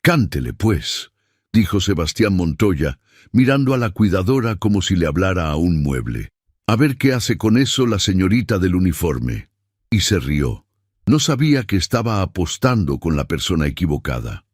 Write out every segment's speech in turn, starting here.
Cántele, pues, dijo Sebastián Montoya, mirando a la cuidadora como si le hablara a un mueble. A ver qué hace con eso la señorita del uniforme. Y se rió. No sabía que estaba apostando con la persona equivocada.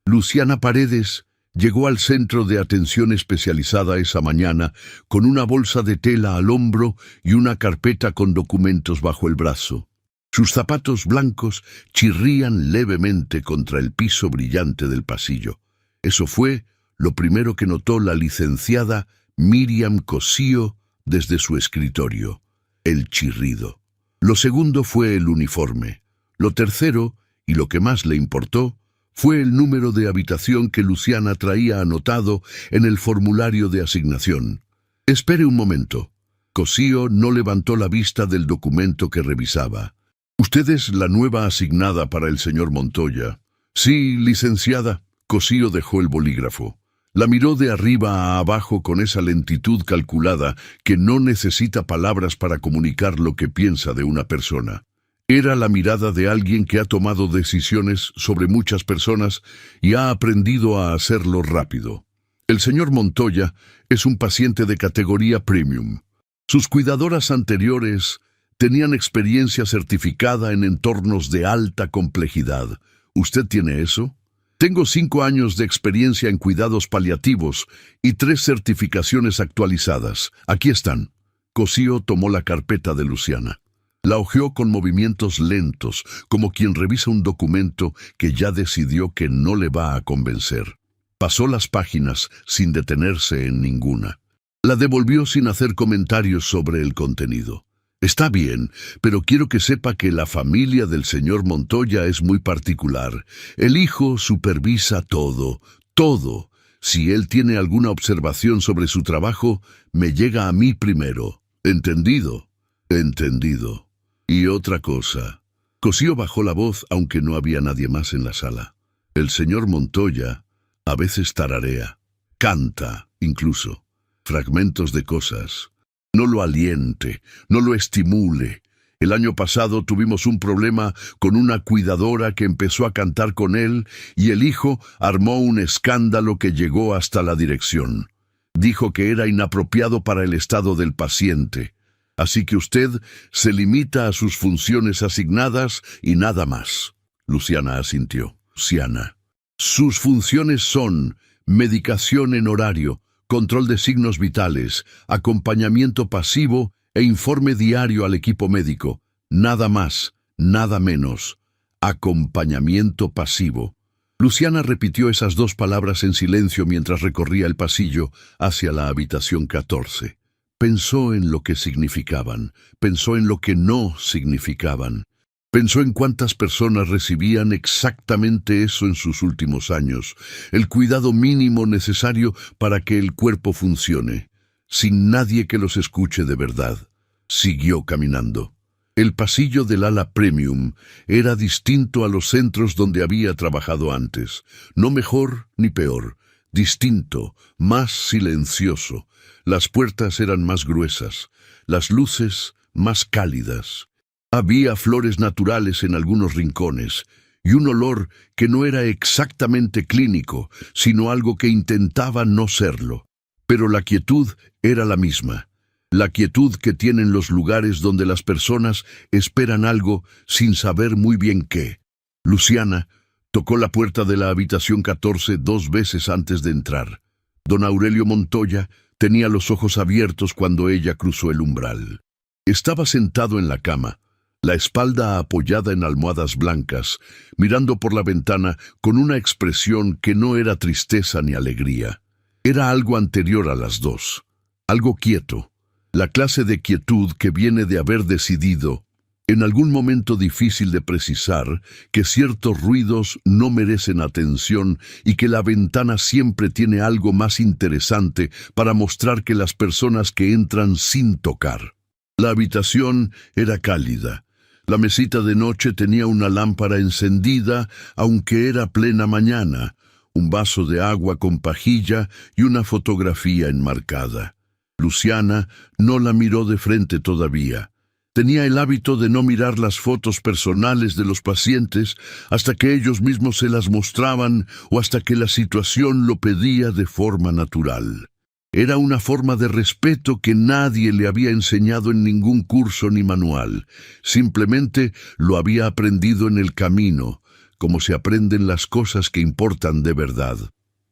Luciana Paredes llegó al centro de atención especializada esa mañana con una bolsa de tela al hombro y una carpeta con documentos bajo el brazo. Sus zapatos blancos chirrían levemente contra el piso brillante del pasillo. Eso fue lo primero que notó la licenciada Miriam Cosío desde su escritorio: el chirrido. Lo segundo fue el uniforme. Lo tercero, y lo que más le importó, fue el número de habitación que Luciana traía anotado en el formulario de asignación. «Espere un momento». Cosío no levantó la vista del documento que revisaba. «¿Usted es la nueva asignada para el señor Montoya?» «Sí, licenciada». Cosío dejó el bolígrafo. La miró de arriba a abajo con esa lentitud calculada que no necesita palabras para comunicar lo que piensa de una persona. Era la mirada de alguien que ha tomado decisiones sobre muchas personas y ha aprendido a hacerlo rápido. El señor Montoya es un paciente de categoría premium. Sus cuidadoras anteriores tenían experiencia certificada en entornos de alta complejidad. ¿Usted tiene eso? Tengo 5 años de experiencia en cuidados paliativos y 3 certificaciones actualizadas. Aquí están. Cosío tomó la carpeta de Luciana. La hojeó con movimientos lentos, como quien revisa un documento que ya decidió que no le va a convencer. Pasó las páginas sin detenerse en ninguna. La devolvió sin hacer comentarios sobre el contenido. Está bien, pero quiero que sepa que la familia del señor Montoya es muy particular. El hijo supervisa todo, todo. Si él tiene alguna observación sobre su trabajo, me llega a mí primero. ¿Entendido? Entendido. Y otra cosa. Cosío bajó la voz, aunque no había nadie más en la sala. El señor Montoya a veces tararea, canta incluso, fragmentos de cosas. No lo aliente, no lo estimule. El año pasado tuvimos un problema con una cuidadora que empezó a cantar con él y el hijo armó un escándalo que llegó hasta la dirección. Dijo que era inapropiado para el estado del paciente. Así que usted se limita a sus funciones asignadas y nada más. Luciana asintió. Luciana. Sus funciones son medicación en horario, control de signos vitales, acompañamiento pasivo e informe diario al equipo médico. Nada más, nada menos. Acompañamiento pasivo. Luciana repitió esas 2 palabras en silencio mientras recorría el pasillo hacia la habitación 14. Pensó en lo que significaban, pensó en lo que no significaban. Pensó en cuántas personas recibían exactamente eso en sus últimos años, el cuidado mínimo necesario para que el cuerpo funcione, sin nadie que los escuche de verdad. Siguió caminando. El pasillo del ala premium era distinto a los centros donde había trabajado antes, no mejor ni peor, distinto, más silencioso. Las puertas eran más gruesas, las luces más cálidas. Había flores naturales en algunos rincones y un olor que no era exactamente clínico, sino algo que intentaba no serlo. Pero la quietud era la misma, la quietud que tienen los lugares donde las personas esperan algo sin saber muy bien qué. Luciana tocó la puerta de la habitación 14 2 veces antes de entrar. Don Aurelio Montoya tenía los ojos abiertos cuando ella cruzó el umbral. Estaba sentado en la cama, la espalda apoyada en almohadas blancas, mirando por la ventana con una expresión que no era tristeza ni alegría. Era algo anterior a las 2, algo quieto, la clase de quietud que viene de haber decidido, en algún momento difícil de precisar, que ciertos ruidos no merecen atención y que la ventana siempre tiene algo más interesante para mostrar que las personas que entran sin tocar. La habitación era cálida. La mesita de noche tenía una lámpara encendida, aunque era plena mañana, un vaso de agua con pajilla y una fotografía enmarcada. Luciana no la miró de frente todavía. Tenía el hábito de no mirar las fotos personales de los pacientes hasta que ellos mismos se las mostraban o hasta que la situación lo pedía de forma natural. Era una forma de respeto que nadie le había enseñado en ningún curso ni manual. Simplemente lo había aprendido en el camino, como se aprenden las cosas que importan de verdad.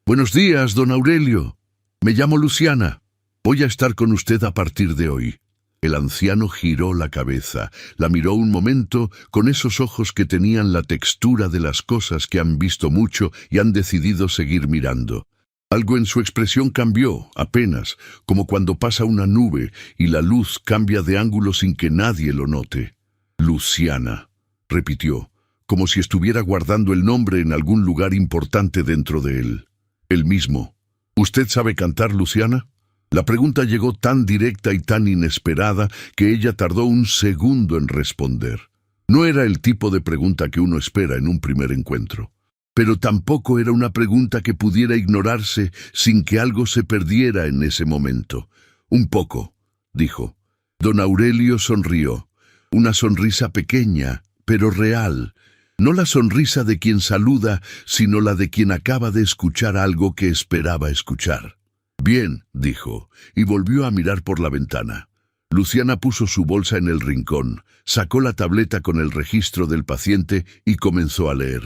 «Buenos días, don Aurelio. Me llamo Luciana. Voy a estar con usted a partir de hoy». El anciano giró la cabeza, la miró un momento con esos ojos que tenían la textura de las cosas que han visto mucho y han decidido seguir mirando. Algo en su expresión cambió, apenas, como cuando pasa una nube y la luz cambia de ángulo sin que nadie lo note. «Luciana», repitió, como si estuviera guardando el nombre en algún lugar importante dentro de él. El mismo. «¿Usted sabe cantar, Luciana?». La pregunta llegó tan directa y tan inesperada que ella tardó un segundo en responder. No era el tipo de pregunta que uno espera en un primer encuentro. Pero tampoco era una pregunta que pudiera ignorarse sin que algo se perdiera en ese momento. «Un poco», dijo. Don Aurelio sonrió. Una sonrisa pequeña, pero real. No la sonrisa de quien saluda, sino la de quien acaba de escuchar algo que esperaba escuchar. «Bien», dijo, y volvió a mirar por la ventana. Luciana puso su bolsa en el rincón, sacó la tableta con el registro del paciente y comenzó a leer.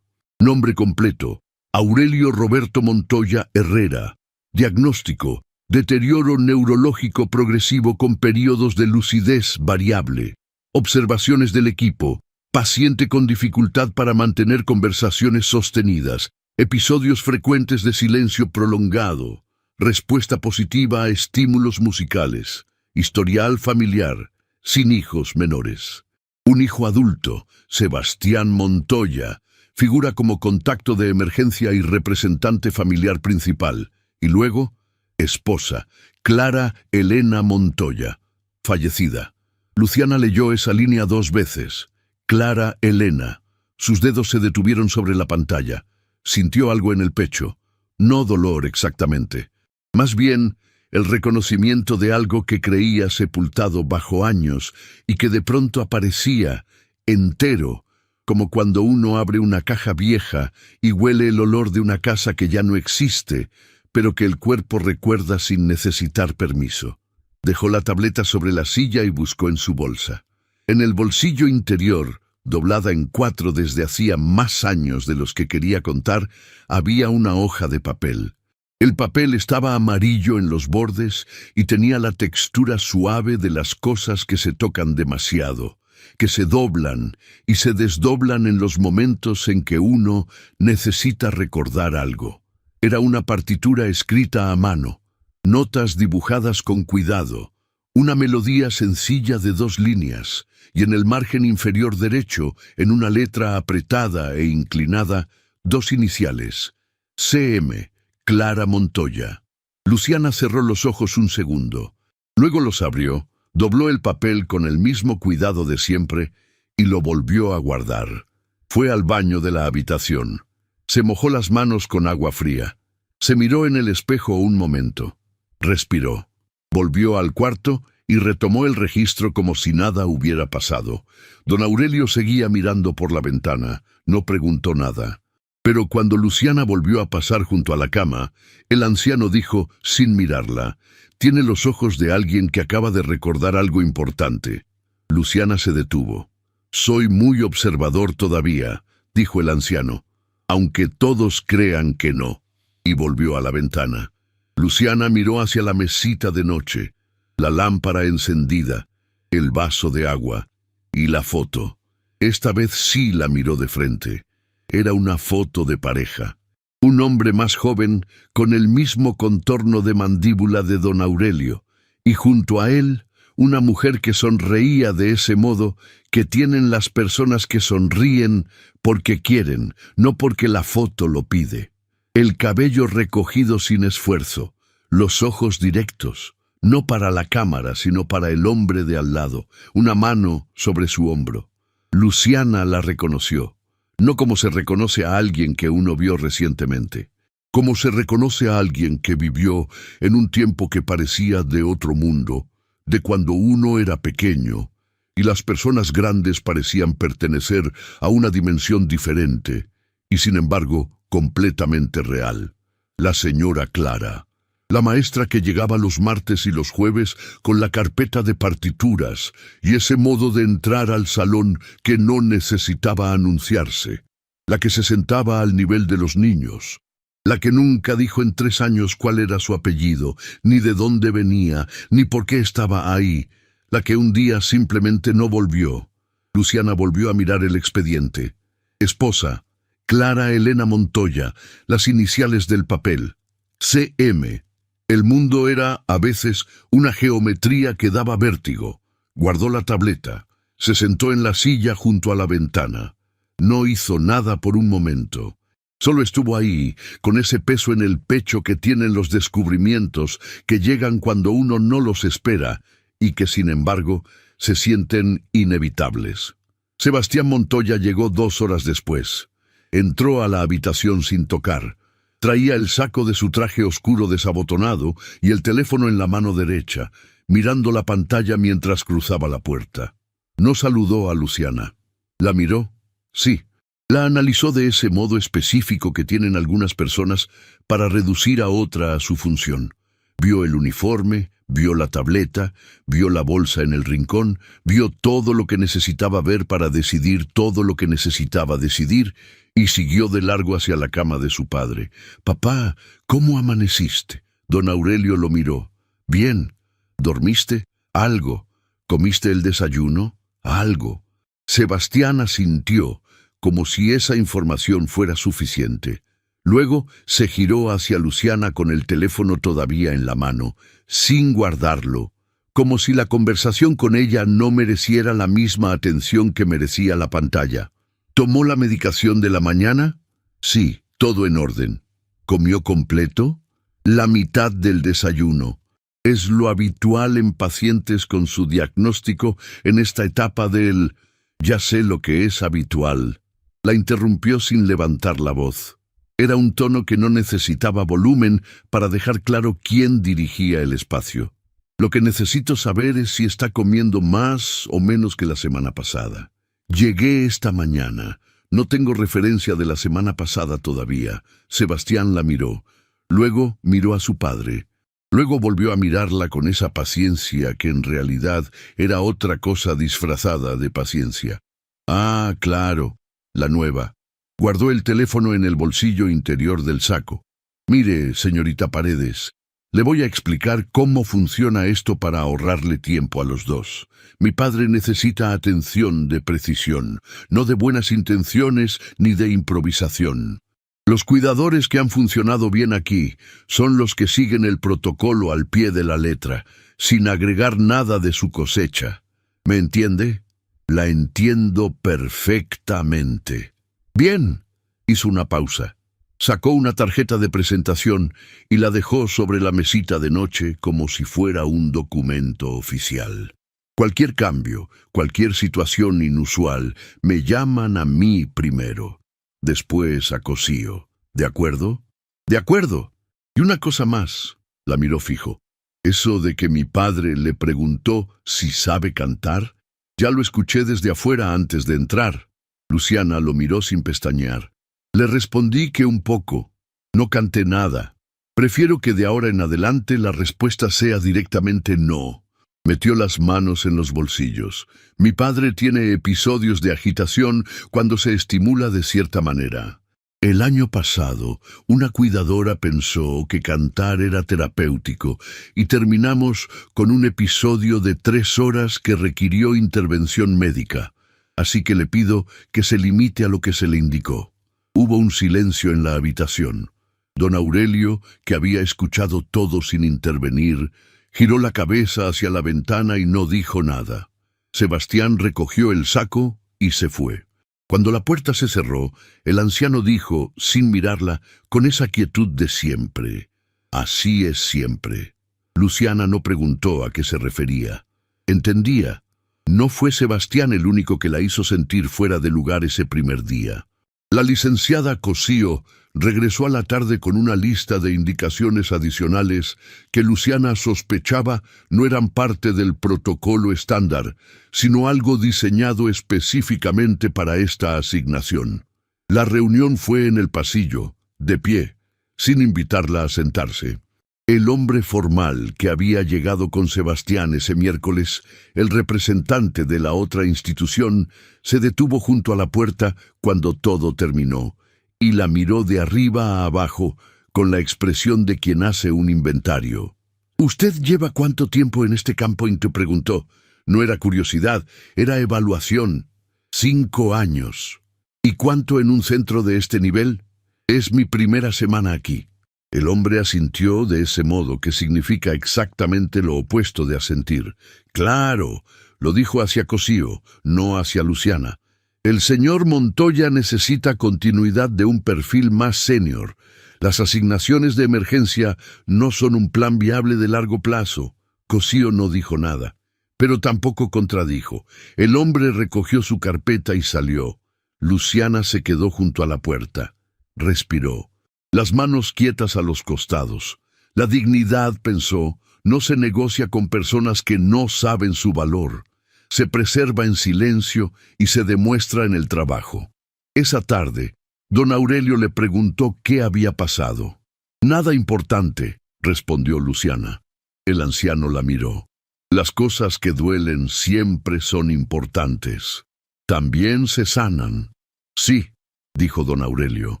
Nombre completo: Aurelio Roberto Montoya Herrera. Diagnóstico: deterioro neurológico progresivo con periodos de lucidez variable. Observaciones del equipo: paciente con dificultad para mantener conversaciones sostenidas, episodios frecuentes de silencio prolongado. Respuesta positiva a estímulos musicales. Historial familiar. Sin hijos menores. Un hijo adulto, Sebastián Montoya, figura como contacto de emergencia y representante familiar principal. Y luego, esposa, Clara Elena Montoya, fallecida. Luciana leyó esa línea 2 veces. Clara Elena. Sus dedos se detuvieron sobre la pantalla. Sintió algo en el pecho. No dolor exactamente. Más bien, el reconocimiento de algo que creía sepultado bajo años y que de pronto aparecía, entero, como cuando uno abre una caja vieja y huele el olor de una casa que ya no existe, pero que el cuerpo recuerda sin necesitar permiso. Dejó la tableta sobre la silla y buscó en su bolsa. En el bolsillo interior, doblada en 4 desde hacía más años de los que quería contar, había una hoja de papel. El papel estaba amarillo en los bordes y tenía la textura suave de las cosas que se tocan demasiado, que se doblan y se desdoblan en los momentos en que uno necesita recordar algo. Era una partitura escrita a mano, notas dibujadas con cuidado, una melodía sencilla de 2 líneas, y en el margen inferior derecho, en una letra apretada e inclinada, 2 iniciales: CM. Clara Montoya. Luciana cerró los ojos un segundo. Luego los abrió, dobló el papel con el mismo cuidado de siempre y lo volvió a guardar. Fue al baño de la habitación. Se mojó las manos con agua fría. Se miró en el espejo un momento. Respiró. Volvió al cuarto y retomó el registro como si nada hubiera pasado. Don Aurelio seguía mirando por la ventana. No preguntó nada. Pero cuando Luciana volvió a pasar junto a la cama, el anciano dijo, sin mirarla: «Tiene los ojos de alguien que acaba de recordar algo importante». Luciana se detuvo. «Soy muy observador todavía», dijo el anciano, «aunque todos crean que no». Y volvió a la ventana. Luciana miró hacia la mesita de noche, la lámpara encendida, el vaso de agua y la foto. Esta vez sí la miró de frente. Era una foto de pareja. Un hombre más joven con el mismo contorno de mandíbula de don Aurelio, y junto a él una mujer que sonreía de ese modo que tienen las personas que sonríen porque quieren, no porque la foto lo pide. El cabello recogido sin esfuerzo, los ojos directos, no para la cámara sino para el hombre de al lado, una mano sobre su hombro. Luciana la reconoció. No como se reconoce a alguien que uno vio recientemente, como se reconoce a alguien que vivió en un tiempo que parecía de otro mundo, de cuando uno era pequeño, y las personas grandes parecían pertenecer a una dimensión diferente, y sin embargo, completamente real. La señora Clara, la maestra que llegaba los martes y los jueves con la carpeta de partituras y ese modo de entrar al salón que no necesitaba anunciarse, la que se sentaba al nivel de los niños, la que nunca dijo en 3 años cuál era su apellido, ni de dónde venía, ni por qué estaba ahí, la que un día simplemente no volvió. Luciana volvió a mirar el expediente. Esposa, Clara Elena Montoya, las iniciales del papel. CM. El mundo era, a veces, una geometría que daba vértigo. Guardó la tableta. Se sentó en la silla junto a la ventana. No hizo nada por un momento. Solo estuvo ahí, con ese peso en el pecho que tienen los descubrimientos que llegan cuando uno no los espera y que, sin embargo, se sienten inevitables. Sebastián Montoya llegó 2 horas después. Entró a la habitación sin tocar. Traía el saco de su traje oscuro desabotonado y el teléfono en la mano derecha, mirando la pantalla mientras cruzaba la puerta. No saludó a Luciana. ¿La miró? Sí. La analizó de ese modo específico que tienen algunas personas para reducir a otra a su función. Vio el uniforme, vio la tableta, vio la bolsa en el rincón, vio todo lo que necesitaba ver para decidir todo lo que necesitaba decidir y siguió de largo hacia la cama de su padre. «Papá, ¿cómo amaneciste?» Don Aurelio lo miró. «Bien. ¿Dormiste? Algo. ¿Comiste el desayuno? Algo». Sebastián asintió, como si esa información fuera suficiente. Luego se giró hacia Luciana con el teléfono todavía en la mano, sin guardarlo, como si la conversación con ella no mereciera la misma atención que merecía la pantalla. ¿Tomó la medicación de la mañana? Sí, todo en orden. ¿Comió completo? La mitad del desayuno. Es lo habitual en pacientes con su diagnóstico en esta etapa del «ya sé lo que es habitual». La interrumpió sin levantar la voz. Era un tono que no necesitaba volumen para dejar claro quién dirigía el espacio. Lo que necesito saber es si está comiendo más o menos que la semana pasada. Llegué esta mañana. No tengo referencia de la semana pasada todavía. Sebastián la miró. Luego miró a su padre. Luego volvió a mirarla con esa paciencia que en realidad era otra cosa disfrazada de paciencia. Ah, claro, la nueva. Guardó el teléfono en el bolsillo interior del saco. Mire, señorita Paredes, le voy a explicar cómo funciona esto para ahorrarle tiempo a los dos. Mi padre necesita atención de precisión, no de buenas intenciones ni de improvisación. Los cuidadores que han funcionado bien aquí son los que siguen el protocolo al pie de la letra, sin agregar nada de su cosecha. ¿Me entiende? La entiendo perfectamente. Bien, hizo una pausa. Sacó una tarjeta de presentación y la dejó sobre la mesita de noche como si fuera un documento oficial. Cualquier cambio, cualquier situación inusual, me llaman a mí primero. Después a Cosío. ¿De acuerdo? De acuerdo. Y una cosa más. La miró fijo. Eso de que mi padre le preguntó si sabe cantar, ya lo escuché desde afuera antes de entrar. Luciana lo miró sin pestañear. Le respondí que un poco. No canté nada. Prefiero que de ahora en adelante la respuesta sea directamente no. Metió las manos en los bolsillos. Mi padre tiene episodios de agitación cuando se estimula de cierta manera. El año pasado, una cuidadora pensó que cantar era terapéutico y terminamos con un episodio de 3 horas que requirió intervención médica. Así que le pido que se limite a lo que se le indicó. Hubo un silencio en la habitación. Don Aurelio, que había escuchado todo sin intervenir, giró la cabeza hacia la ventana y no dijo nada. Sebastián recogió el saco y se fue. Cuando la puerta se cerró, el anciano dijo, sin mirarla, con esa quietud de siempre: «Así es siempre». Luciana no preguntó a qué se refería. Entendía. No fue Sebastián el único que la hizo sentir fuera de lugar ese primer día. La licenciada Cosío regresó a la tarde con una lista de indicaciones adicionales que Luciana sospechaba no eran parte del protocolo estándar, sino algo diseñado específicamente para esta asignación. La reunión fue en el pasillo, de pie, sin invitarla a sentarse. El hombre formal que había llegado con Sebastián ese miércoles, el representante de la otra institución, se detuvo junto a la puerta cuando todo terminó, y la miró de arriba a abajo con la expresión de quien hace un inventario. «¿Usted lleva cuánto tiempo en este campo?», preguntó. No era curiosidad, era evaluación. 5 años. «¿Y cuánto en un centro de este nivel?». «Es mi primera semana aquí». El hombre asintió de ese modo que significa exactamente lo opuesto de asentir. «Claro», lo dijo hacia Cosío, no hacia Luciana. «El señor Montoya necesita continuidad de un perfil más senior. Las asignaciones de emergencia no son un plan viable de largo plazo». Cosío no dijo nada, pero tampoco contradijo. El hombre recogió su carpeta y salió. Luciana se quedó junto a la puerta. Respiró. Las manos quietas a los costados. La dignidad, pensó, no se negocia con personas que no saben su valor. Se preserva en silencio y se demuestra en el trabajo. Esa tarde, don Aurelio le preguntó qué había pasado. «Nada importante», respondió Luciana. El anciano la miró. «Las cosas que duelen siempre son importantes. También se sanan». «Sí», dijo don Aurelio.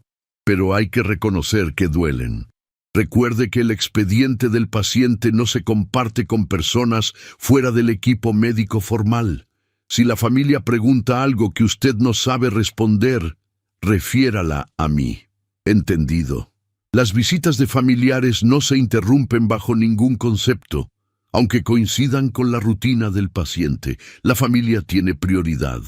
«Pero hay que reconocer que duelen. Recuerde que el expediente del paciente no se comparte con personas fuera del equipo médico formal. Si la familia pregunta algo que usted no sabe responder, refiérala a mí». «Entendido». Las visitas de familiares no se interrumpen bajo ningún concepto. Aunque coincidan con la rutina del paciente, la familia tiene prioridad,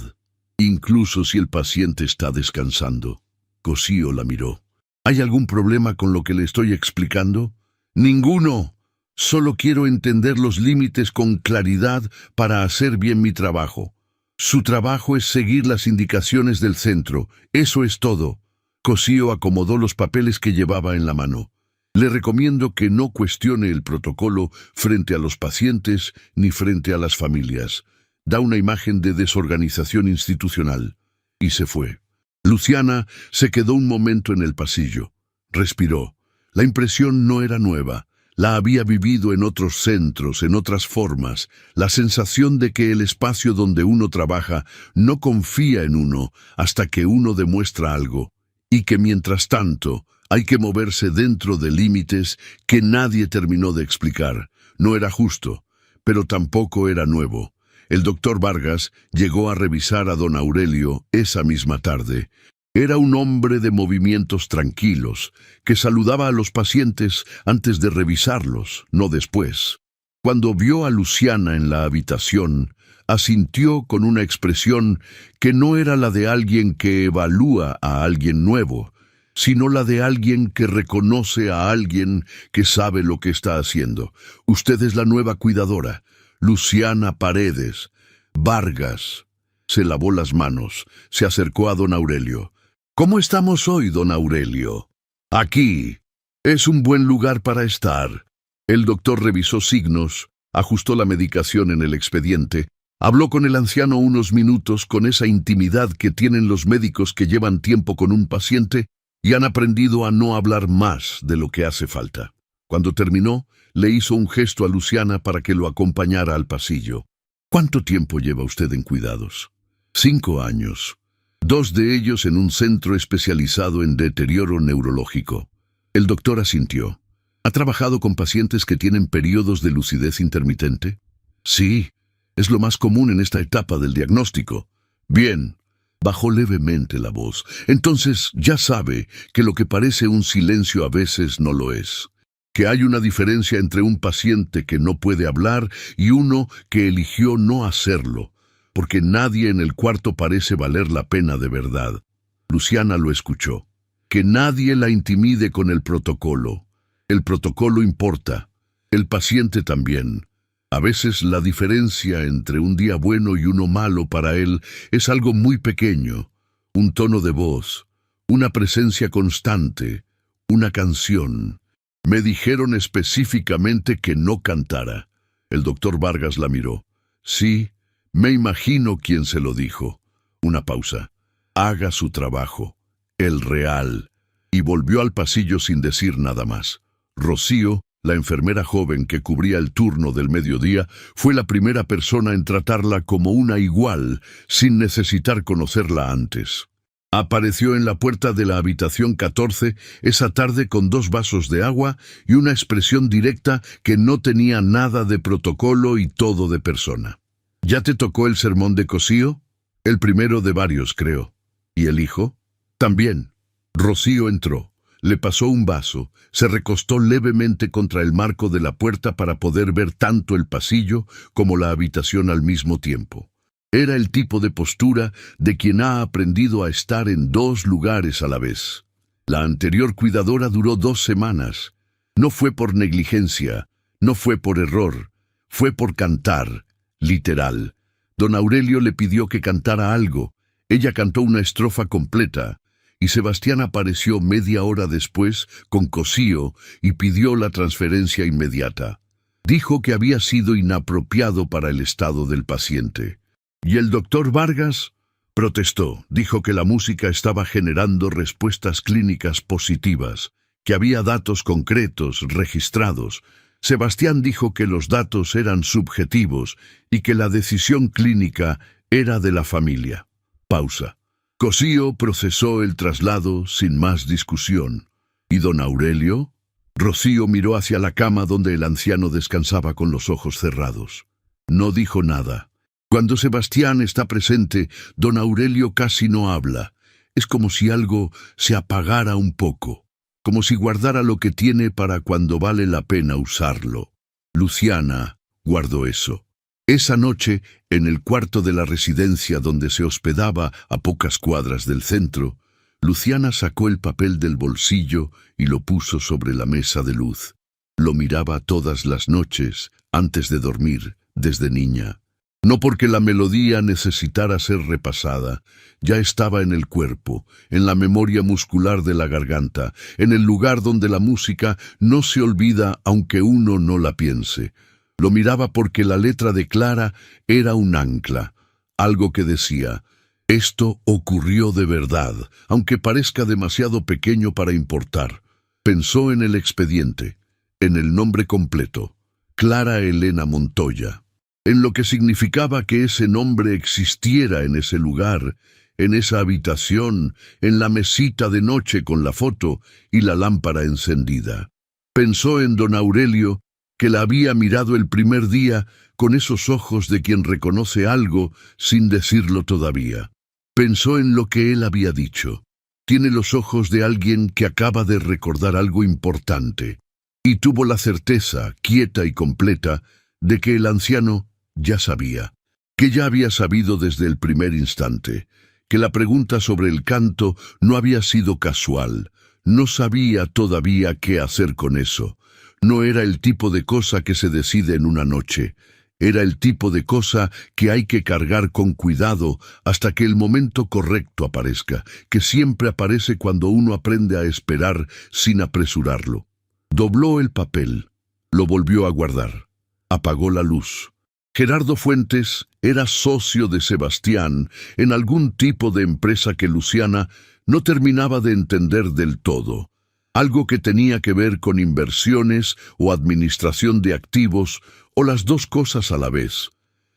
incluso si el paciente está descansando. Cosío la miró. «¿Hay algún problema con lo que le estoy explicando?» «Ninguno. Solo quiero entender los límites con claridad para hacer bien mi trabajo. Su trabajo es seguir las indicaciones del centro. Eso es todo». Cosío acomodó los papeles que llevaba en la mano. «Le recomiendo que no cuestione el protocolo frente a los pacientes ni frente a las familias. Da una imagen de desorganización institucional». Y se fue. Luciana se quedó un momento en el pasillo. Respiró. La impresión no era nueva. La había vivido en otros centros, en otras formas. La sensación de que el espacio donde uno trabaja no confía en uno hasta que uno demuestra algo. Y que mientras tanto hay que moverse dentro de límites que nadie terminó de explicar. No era justo, pero tampoco era nuevo. El doctor Vargas llegó a revisar a don Aurelio esa misma tarde. Era un hombre de movimientos tranquilos, que saludaba a los pacientes antes de revisarlos, no después. Cuando vio a Luciana en la habitación, asintió con una expresión que no era la de alguien que evalúa a alguien nuevo, sino la de alguien que reconoce a alguien que sabe lo que está haciendo. «Usted es la nueva cuidadora, Luciana Paredes. Vargas». Se lavó las manos, se acercó a don Aurelio. «¿Cómo estamos hoy, don Aurelio?» «Aquí. Es un buen lugar para estar». El doctor revisó signos, ajustó la medicación en el expediente, habló con el anciano unos minutos con esa intimidad que tienen los médicos que llevan tiempo con un paciente y han aprendido a no hablar más de lo que hace falta. Cuando terminó, le hizo un gesto a Luciana para que lo acompañara al pasillo. «¿Cuánto tiempo lleva usted en cuidados?» 5 años. 2 de ellos en un centro especializado en deterioro neurológico. El doctor asintió. ¿Ha trabajado con pacientes que tienen periodos de lucidez intermitente? Sí, es lo más común en esta etapa del diagnóstico. Bien. Bajó levemente la voz. Entonces ya sabe que lo que parece un silencio a veces no lo es. Que hay una diferencia entre un paciente que no puede hablar y uno que eligió no hacerlo, porque nadie en el cuarto parece valer la pena de verdad. Luciana lo escuchó. Que nadie la intimide con el protocolo. El protocolo importa. El paciente también. A veces la diferencia entre un día bueno y uno malo para él es algo muy pequeño. Un tono de voz, una presencia constante, una canción. Me dijeron específicamente que no cantara. El doctor Vargas la miró. Sí, me imagino quién se lo dijo. Una pausa. Haga su trabajo, el real. Y volvió al pasillo sin decir nada más. Rocío, la enfermera joven que cubría el turno del mediodía, fue la primera persona en tratarla como una igual, sin necesitar conocerla antes. Apareció en la puerta de la habitación 14 esa tarde con 2 vasos de agua y una expresión directa que no tenía nada de protocolo y todo de persona. ¿Ya te tocó el sermón de Cosío? El primero de varios, creo. ¿Y el hijo? También. Rocío entró. Le pasó un vaso, se recostó levemente contra el marco de la puerta para poder ver tanto el pasillo como la habitación al mismo tiempo. Era el tipo de postura de quien ha aprendido a estar en 2 lugares a la vez. La anterior cuidadora duró 2 semanas. No fue por negligencia, no fue por error, fue por cantar, literal. Don Aurelio le pidió que cantara algo. Ella cantó una estrofa completa, y Sebastián apareció media hora después con Cosío y pidió la transferencia inmediata. Dijo que había sido inapropiado para el estado del paciente. ¿Y el doctor Vargas? Protestó, dijo que la música estaba generando respuestas clínicas positivas, que había datos concretos, registrados. Sebastián dijo que los datos eran subjetivos y que la decisión clínica era de la familia. Pausa. Cosío procesó el traslado sin más discusión. ¿Y don Aurelio? Rocío miró hacia la cama donde el anciano descansaba con los ojos cerrados. No dijo nada. Cuando Sebastián está presente, don Aurelio casi no habla. Es como si algo se apagara un poco, como si guardara lo que tiene para cuando vale la pena usarlo. Luciana guardó eso. Esa noche, en el cuarto de la residencia donde se hospedaba a pocas cuadras del centro, Luciana sacó el papel del bolsillo y lo puso sobre la mesa de luz. Lo miraba todas las noches, antes de dormir, desde niña. No porque la melodía necesitara ser repasada, ya estaba en el cuerpo, en la memoria muscular de la garganta, en el lugar donde la música no se olvida aunque uno no la piense. Lo miraba porque la letra de Clara era un ancla, algo que decía: esto ocurrió de verdad, aunque parezca demasiado pequeño para importar. Pensó en el expediente, en el nombre completo, Clara Elena Montoya, en lo que significaba que ese nombre existiera en ese lugar, en esa habitación, en la mesita de noche con la foto y la lámpara encendida. Pensó en don Aurelio, que la había mirado el primer día con esos ojos de quien reconoce algo sin decirlo todavía. Pensó en lo que él había dicho. Tiene los ojos de alguien que acaba de recordar algo importante. Y tuvo la certeza, quieta y completa, de que el anciano ya sabía, que ya había sabido desde el primer instante, que la pregunta sobre el canto no había sido casual, no sabía todavía qué hacer con eso. No era el tipo de cosa que se decide en una noche, era el tipo de cosa que hay que cargar con cuidado hasta que el momento correcto aparezca, que siempre aparece cuando uno aprende a esperar sin apresurarlo. Dobló el papel, lo volvió a guardar, apagó la luz. Gerardo Fuentes era socio de Sebastián en algún tipo de empresa que Luciana no terminaba de entender del todo. Algo que tenía que ver con inversiones o administración de activos, o las 2 cosas a la vez.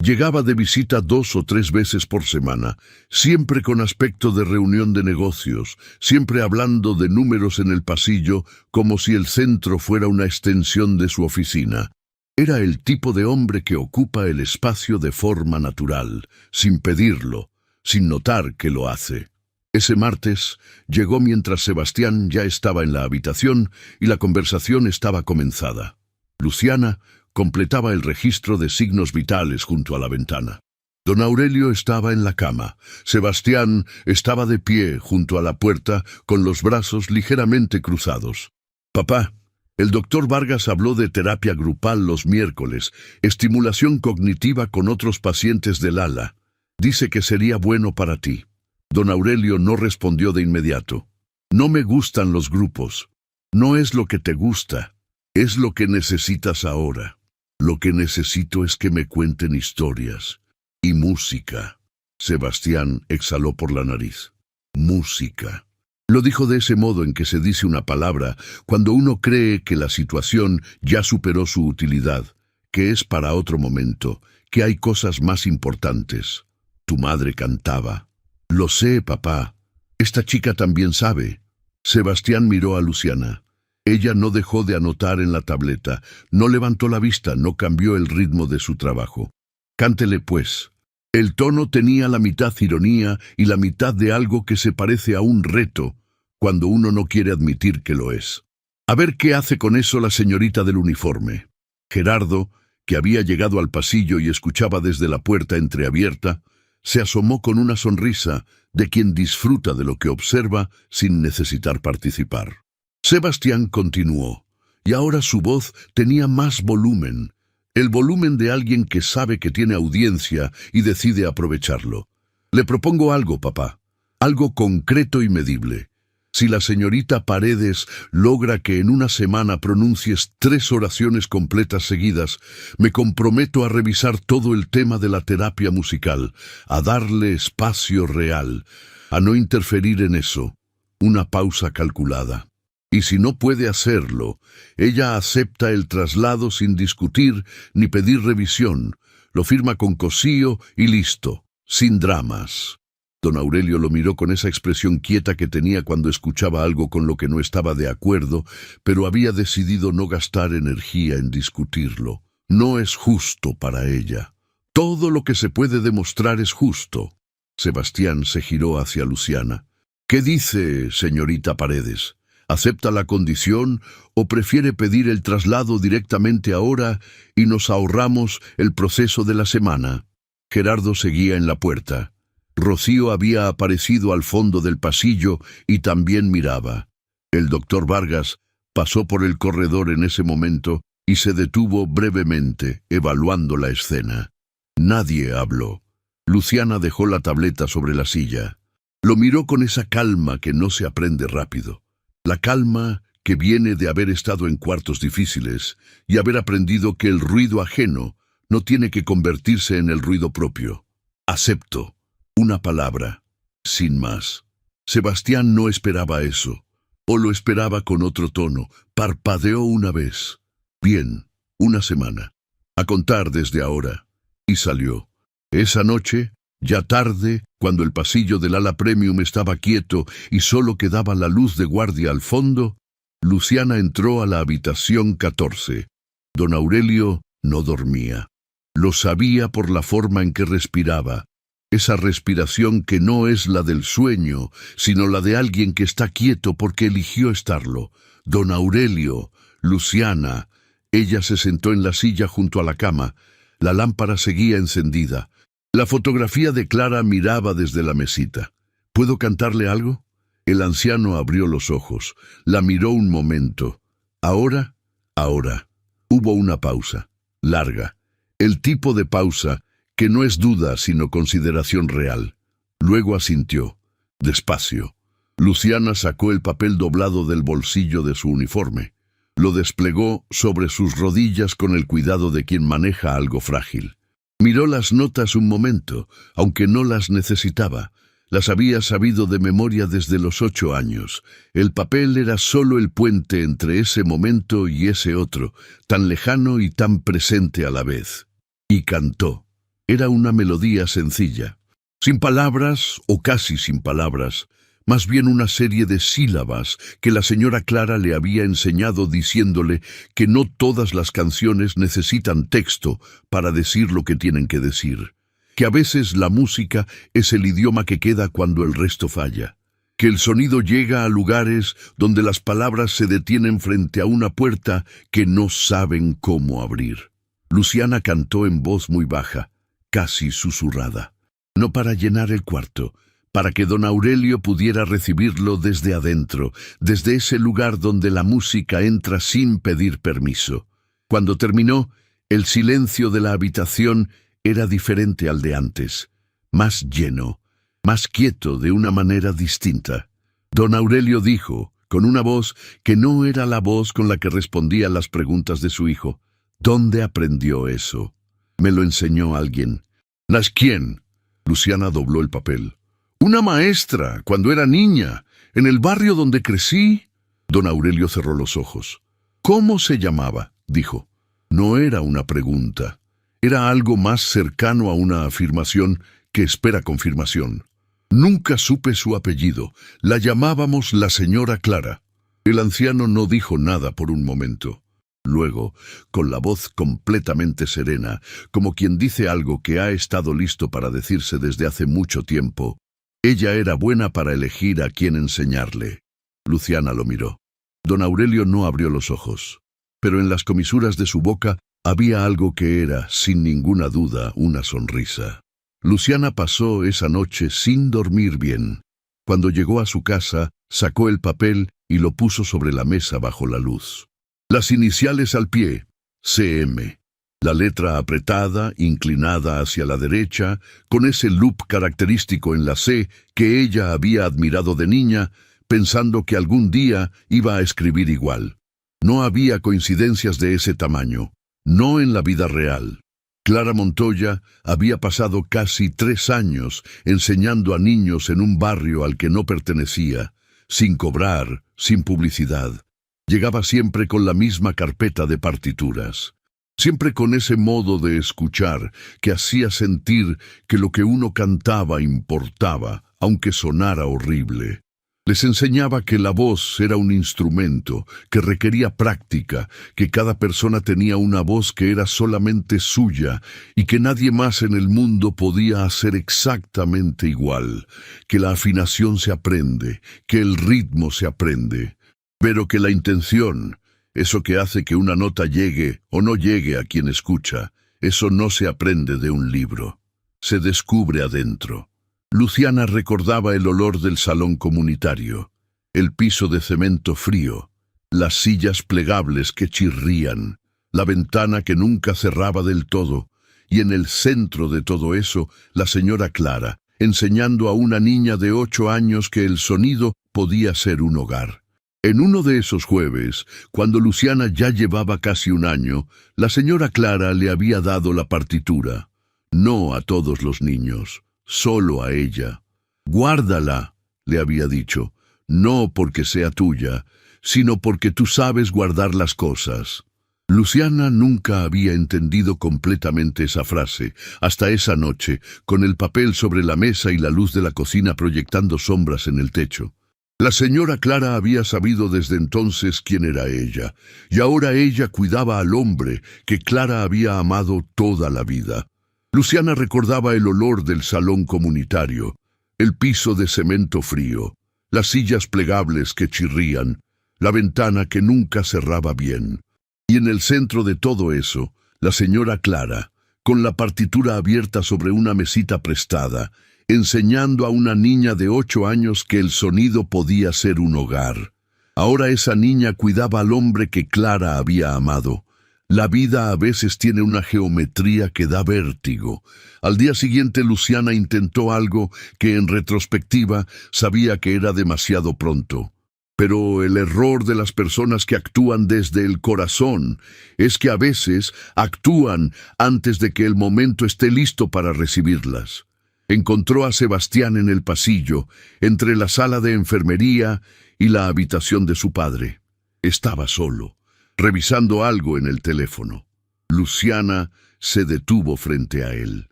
Llegaba de visita 2 o 3 veces por semana, siempre con aspecto de reunión de negocios, siempre hablando de números en el pasillo como si el centro fuera una extensión de su oficina. Era el tipo de hombre que ocupa el espacio de forma natural, sin pedirlo, sin notar que lo hace. Ese martes llegó mientras Sebastián ya estaba en la habitación y la conversación estaba comenzada. Luciana completaba el registro de signos vitales junto a la ventana. Don Aurelio estaba en la cama. Sebastián estaba de pie junto a la puerta con los brazos ligeramente cruzados. «Papá, el doctor Vargas habló de terapia grupal los miércoles, estimulación cognitiva con otros pacientes del ala. Dice que sería bueno para ti». Don Aurelio no respondió de inmediato. No me gustan los grupos. No es lo que te gusta, es lo que necesitas ahora. Lo que necesito es que me cuenten historias. Y música. Sebastián exhaló por la nariz. Música. Lo dijo de ese modo en que se dice una palabra cuando uno cree que la situación ya superó su utilidad, que es para otro momento, que hay cosas más importantes. Tu madre cantaba. Lo sé, papá. Esta chica también sabe. Sebastián miró a Luciana. Ella no dejó de anotar en la tableta, no levantó la vista, no cambió el ritmo de su trabajo. Cántele, pues. El tono tenía la mitad ironía y la mitad de algo que se parece a un reto, cuando uno no quiere admitir que lo es. A ver qué hace con eso la señorita del uniforme. Gerardo, que había llegado al pasillo y escuchaba desde la puerta entreabierta, se asomó con una sonrisa de quien disfruta de lo que observa sin necesitar participar. Sebastián continuó, y ahora su voz tenía más volumen, el volumen de alguien que sabe que tiene audiencia y decide aprovecharlo. Le propongo algo, papá, algo concreto y medible. Si la señorita Paredes logra que en una semana pronuncies 3 oraciones completas seguidas, me comprometo a revisar todo el tema de la terapia musical, a darle espacio real, a no interferir en eso. Una pausa calculada. Y si no puede hacerlo, ella acepta el traslado sin discutir ni pedir revisión, lo firma con cosío y listo, sin dramas. Don Aurelio lo miró con esa expresión quieta que tenía cuando escuchaba algo con lo que no estaba de acuerdo, pero había decidido no gastar energía en discutirlo. No es justo para ella. Todo lo que se puede demostrar es justo. Sebastián se giró hacia Luciana. ¿Qué dice, señorita Paredes? ¿Acepta la condición o prefiere pedir el traslado directamente ahora y nos ahorramos el proceso de la semana? Gerardo seguía en la puerta. Rocío había aparecido al fondo del pasillo y también miraba. El doctor Vargas pasó por el corredor en ese momento y se detuvo brevemente, evaluando la escena. Nadie habló. Luciana dejó la tableta sobre la silla. Lo miró con esa calma que no se aprende rápido. La calma que viene de haber estado en cuartos difíciles y haber aprendido que el ruido ajeno no tiene que convertirse en el ruido propio. Acepto. Una palabra. Sin más. Sebastián no esperaba eso. O lo esperaba con otro tono. Parpadeó una vez. Bien, una semana. A contar desde ahora. Y salió. Esa noche, ya tarde, cuando el pasillo del ala premium estaba quieto y solo quedaba la luz de guardia al fondo, Luciana entró a la habitación 14. Don Aurelio no dormía. Lo sabía por la forma en que respiraba. Esa respiración que no es la del sueño, sino la de alguien que está quieto porque eligió estarlo. Don Aurelio, Luciana. Ella se sentó en la silla junto a la cama. La lámpara seguía encendida. La fotografía de Clara miraba desde la mesita. ¿Puedo cantarle algo? El anciano abrió los ojos. La miró un momento. ¿Ahora? Ahora. Hubo una pausa. Larga. El tipo de pausa que no es duda sino consideración real. Luego asintió. Despacio. Luciana sacó el papel doblado del bolsillo de su uniforme. Lo desplegó sobre sus rodillas con el cuidado de quien maneja algo frágil. Miró las notas un momento, aunque no las necesitaba. Las había sabido de memoria desde los 8 años. El papel era solo el puente entre ese momento y ese otro, tan lejano y tan presente a la vez. Y cantó. Era una melodía sencilla, sin palabras o casi sin palabras, más bien una serie de sílabas que la señora Clara le había enseñado diciéndole que no todas las canciones necesitan texto para decir lo que tienen que decir, que a veces la música es el idioma que queda cuando el resto falla, que el sonido llega a lugares donde las palabras se detienen frente a una puerta que no saben cómo abrir. Luciana cantó en voz muy baja, casi susurrada, no para llenar el cuarto, para que don Aurelio pudiera recibirlo desde adentro, desde ese lugar donde la música entra sin pedir permiso. Cuando terminó, el silencio de la habitación era diferente al de antes, más lleno, más quieto de una manera distinta. Don Aurelio dijo, con una voz que no era la voz con la que respondía las preguntas de su hijo. ¿Dónde aprendió eso? Me lo enseñó alguien. ¿Las quién? Luciana dobló el papel. Una maestra, cuando era niña, en el barrio donde crecí. Don Aurelio cerró los ojos. ¿Cómo se llamaba? Dijo. No era una pregunta. Era algo más cercano a una afirmación que espera confirmación. Nunca supe su apellido. La llamábamos la señora Clara. El anciano no dijo nada por un momento. Luego, con la voz completamente serena, como quien dice algo que ha estado listo para decirse desde hace mucho tiempo, ella era buena para elegir a quién enseñarle. Luciana lo miró. Don Aurelio no abrió los ojos, pero en las comisuras de su boca había algo que era, sin ninguna duda, una sonrisa. Luciana pasó esa noche sin dormir bien. Cuando llegó a su casa, sacó el papel y lo puso sobre la mesa bajo la luz. Las iniciales al pie, CM. La letra apretada, inclinada hacia la derecha, con ese loop característico en la C que ella había admirado de niña, pensando que algún día iba a escribir igual. No había coincidencias de ese tamaño, no en la vida real. Clara Montoya había pasado casi 3 años enseñando a niños en un barrio al que no pertenecía, sin cobrar, sin publicidad. Llegaba siempre con la misma carpeta de partituras, siempre con ese modo de escuchar que hacía sentir que lo que uno cantaba importaba, aunque sonara horrible. Les enseñaba que la voz era un instrumento, que requería práctica, que cada persona tenía una voz que era solamente suya y que nadie más en el mundo podía hacer exactamente igual, que la afinación se aprende, que el ritmo se aprende, pero que la intención, eso que hace que una nota llegue o no llegue a quien escucha, eso no se aprende de un libro, se descubre adentro. Luciana recordaba el olor del salón comunitario, el piso de cemento frío, las sillas plegables que chirrían, la ventana que nunca cerraba del todo, y en el centro de todo eso, la señora Clara, enseñando a una niña de 8 años que el sonido podía ser un hogar. En uno de esos jueves, cuando Luciana ya llevaba casi 1 año, la señora Clara le había dado la partitura, no a todos los niños. Solo a ella. Guárdala, le había dicho, no porque sea tuya, sino porque tú sabes guardar las cosas. Luciana nunca había entendido completamente esa frase, hasta esa noche, con el papel sobre la mesa y la luz de la cocina proyectando sombras en el techo. La señora Clara había sabido desde entonces quién era ella, y ahora ella cuidaba al hombre que Clara había amado toda la vida. Luciana recordaba el olor del salón comunitario, el piso de cemento frío, las sillas plegables que chirrían, la ventana que nunca cerraba bien. Y en el centro de todo eso, la señora Clara, con la partitura abierta sobre una mesita prestada, enseñando a una niña de 8 años que el sonido podía ser un hogar. Ahora esa niña cuidaba al hombre que Clara había amado. La vida a veces tiene una geometría que da vértigo. Al día siguiente Luciana intentó algo que en retrospectiva sabía que era demasiado pronto. Pero el error de las personas que actúan desde el corazón es que a veces actúan antes de que el momento esté listo para recibirlas. Encontró a Sebastián en el pasillo, entre la sala de enfermería y la habitación de su padre. Estaba solo, revisando algo en el teléfono. Luciana se detuvo frente a él.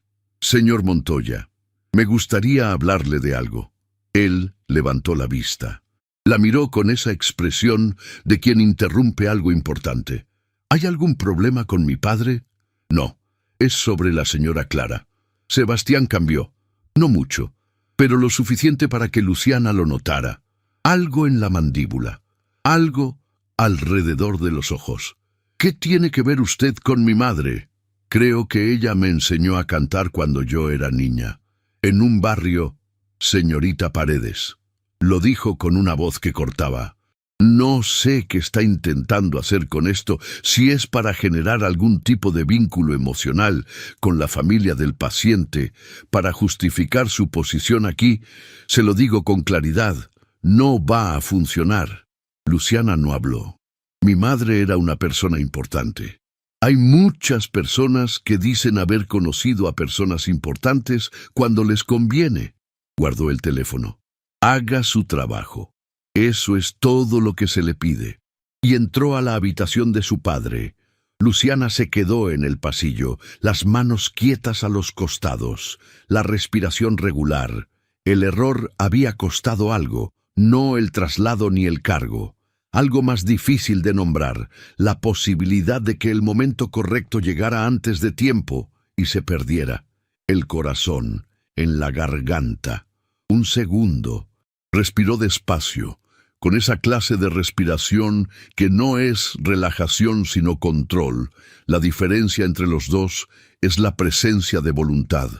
«Señor Montoya, me gustaría hablarle de algo». Él levantó la vista. La miró con esa expresión de quien interrumpe algo importante. «¿Hay algún problema con mi padre?» «No, es sobre la señora Clara. Sebastián cambió. No mucho, pero lo suficiente para que Luciana lo notara. Algo en la mandíbula. Algo alrededor de los ojos. ¿Qué tiene que ver usted con mi madre?» «Creo que ella me enseñó a cantar cuando yo era niña. En un barrio, señorita Paredes». Lo dijo con una voz que cortaba. «No sé qué está intentando hacer con esto, si es para generar algún tipo de vínculo emocional con la familia del paciente, para justificar su posición aquí. Se lo digo con claridad, No va a funcionar. Luciana no habló. Mi madre era una persona importante. Hay muchas personas que dicen haber conocido a personas importantes cuando les conviene. Guardó el teléfono. Haga su trabajo. Eso es todo lo que se le pide. Y entró a la habitación de su padre. Luciana se quedó en el pasillo, las manos quietas a los costados, la respiración regular. El error había costado algo, no el traslado ni el cargo. Algo más difícil de nombrar, la posibilidad de que el momento correcto llegara antes de tiempo y se perdiera. El corazón, en la garganta. Un segundo. Respiró despacio, con esa clase de respiración que no es relajación sino control. La diferencia entre los dos es la presencia de voluntad.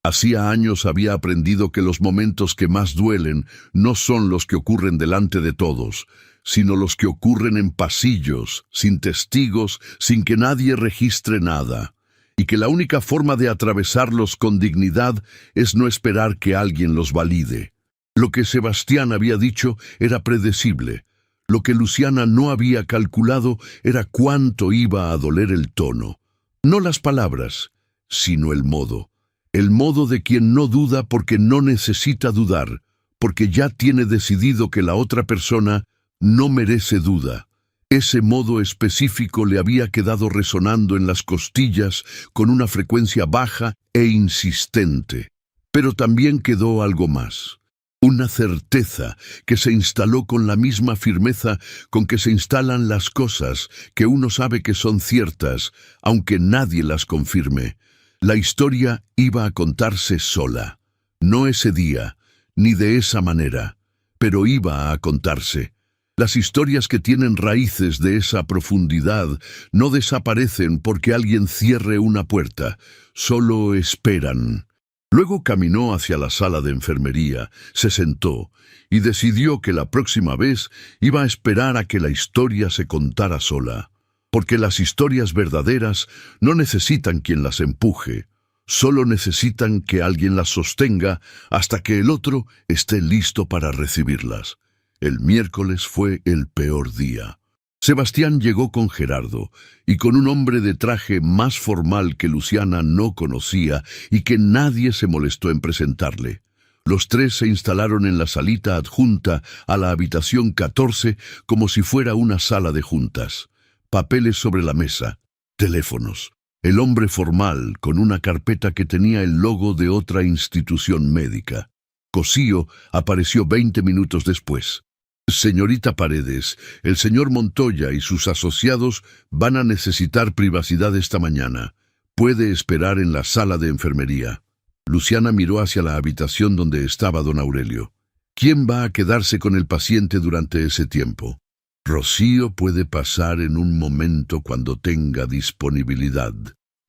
Hacía años había aprendido que los momentos que más duelen no son los que ocurren delante de todos, sino los que ocurren en pasillos, sin testigos, sin que nadie registre nada, y que la única forma de atravesarlos con dignidad es no esperar que alguien los valide. Lo que Sebastián había dicho era predecible. Lo que Luciana no había calculado era cuánto iba a doler el tono. No las palabras, sino el modo. El modo de quien no duda porque no necesita dudar, porque ya tiene decidido que la otra persona no merece duda. Ese modo específico le había quedado resonando en las costillas con una frecuencia baja e insistente. Pero también quedó algo más. Una certeza que se instaló con la misma firmeza con que se instalan las cosas que uno sabe que son ciertas, aunque nadie las confirme. La historia iba a contarse sola. No ese día, ni de esa manera, pero iba a contarse. Las historias que tienen raíces de esa profundidad no desaparecen porque alguien cierre una puerta, solo esperan. Luego caminó hacia la sala de enfermería, se sentó y decidió que la próxima vez iba a esperar a que la historia se contara sola, porque las historias verdaderas no necesitan quien las empuje, solo necesitan que alguien las sostenga hasta que el otro esté listo para recibirlas. El miércoles fue el peor día. Sebastián llegó con Gerardo y con un hombre de traje más formal que Luciana no conocía y que nadie se molestó en presentarle. Los tres se instalaron en la salita adjunta a la habitación 14 como si fuera una sala de juntas. Papeles sobre la mesa, teléfonos. El hombre formal con una carpeta que tenía el logo de otra institución médica. Cosío apareció 20 minutos después. Señorita Paredes, el señor Montoya y sus asociados van a necesitar privacidad esta mañana. Puede esperar en la sala de enfermería. Luciana miró hacia la habitación donde estaba don Aurelio. ¿Quién va a quedarse con el paciente durante ese tiempo? Rocío puede pasar en un momento cuando tenga disponibilidad.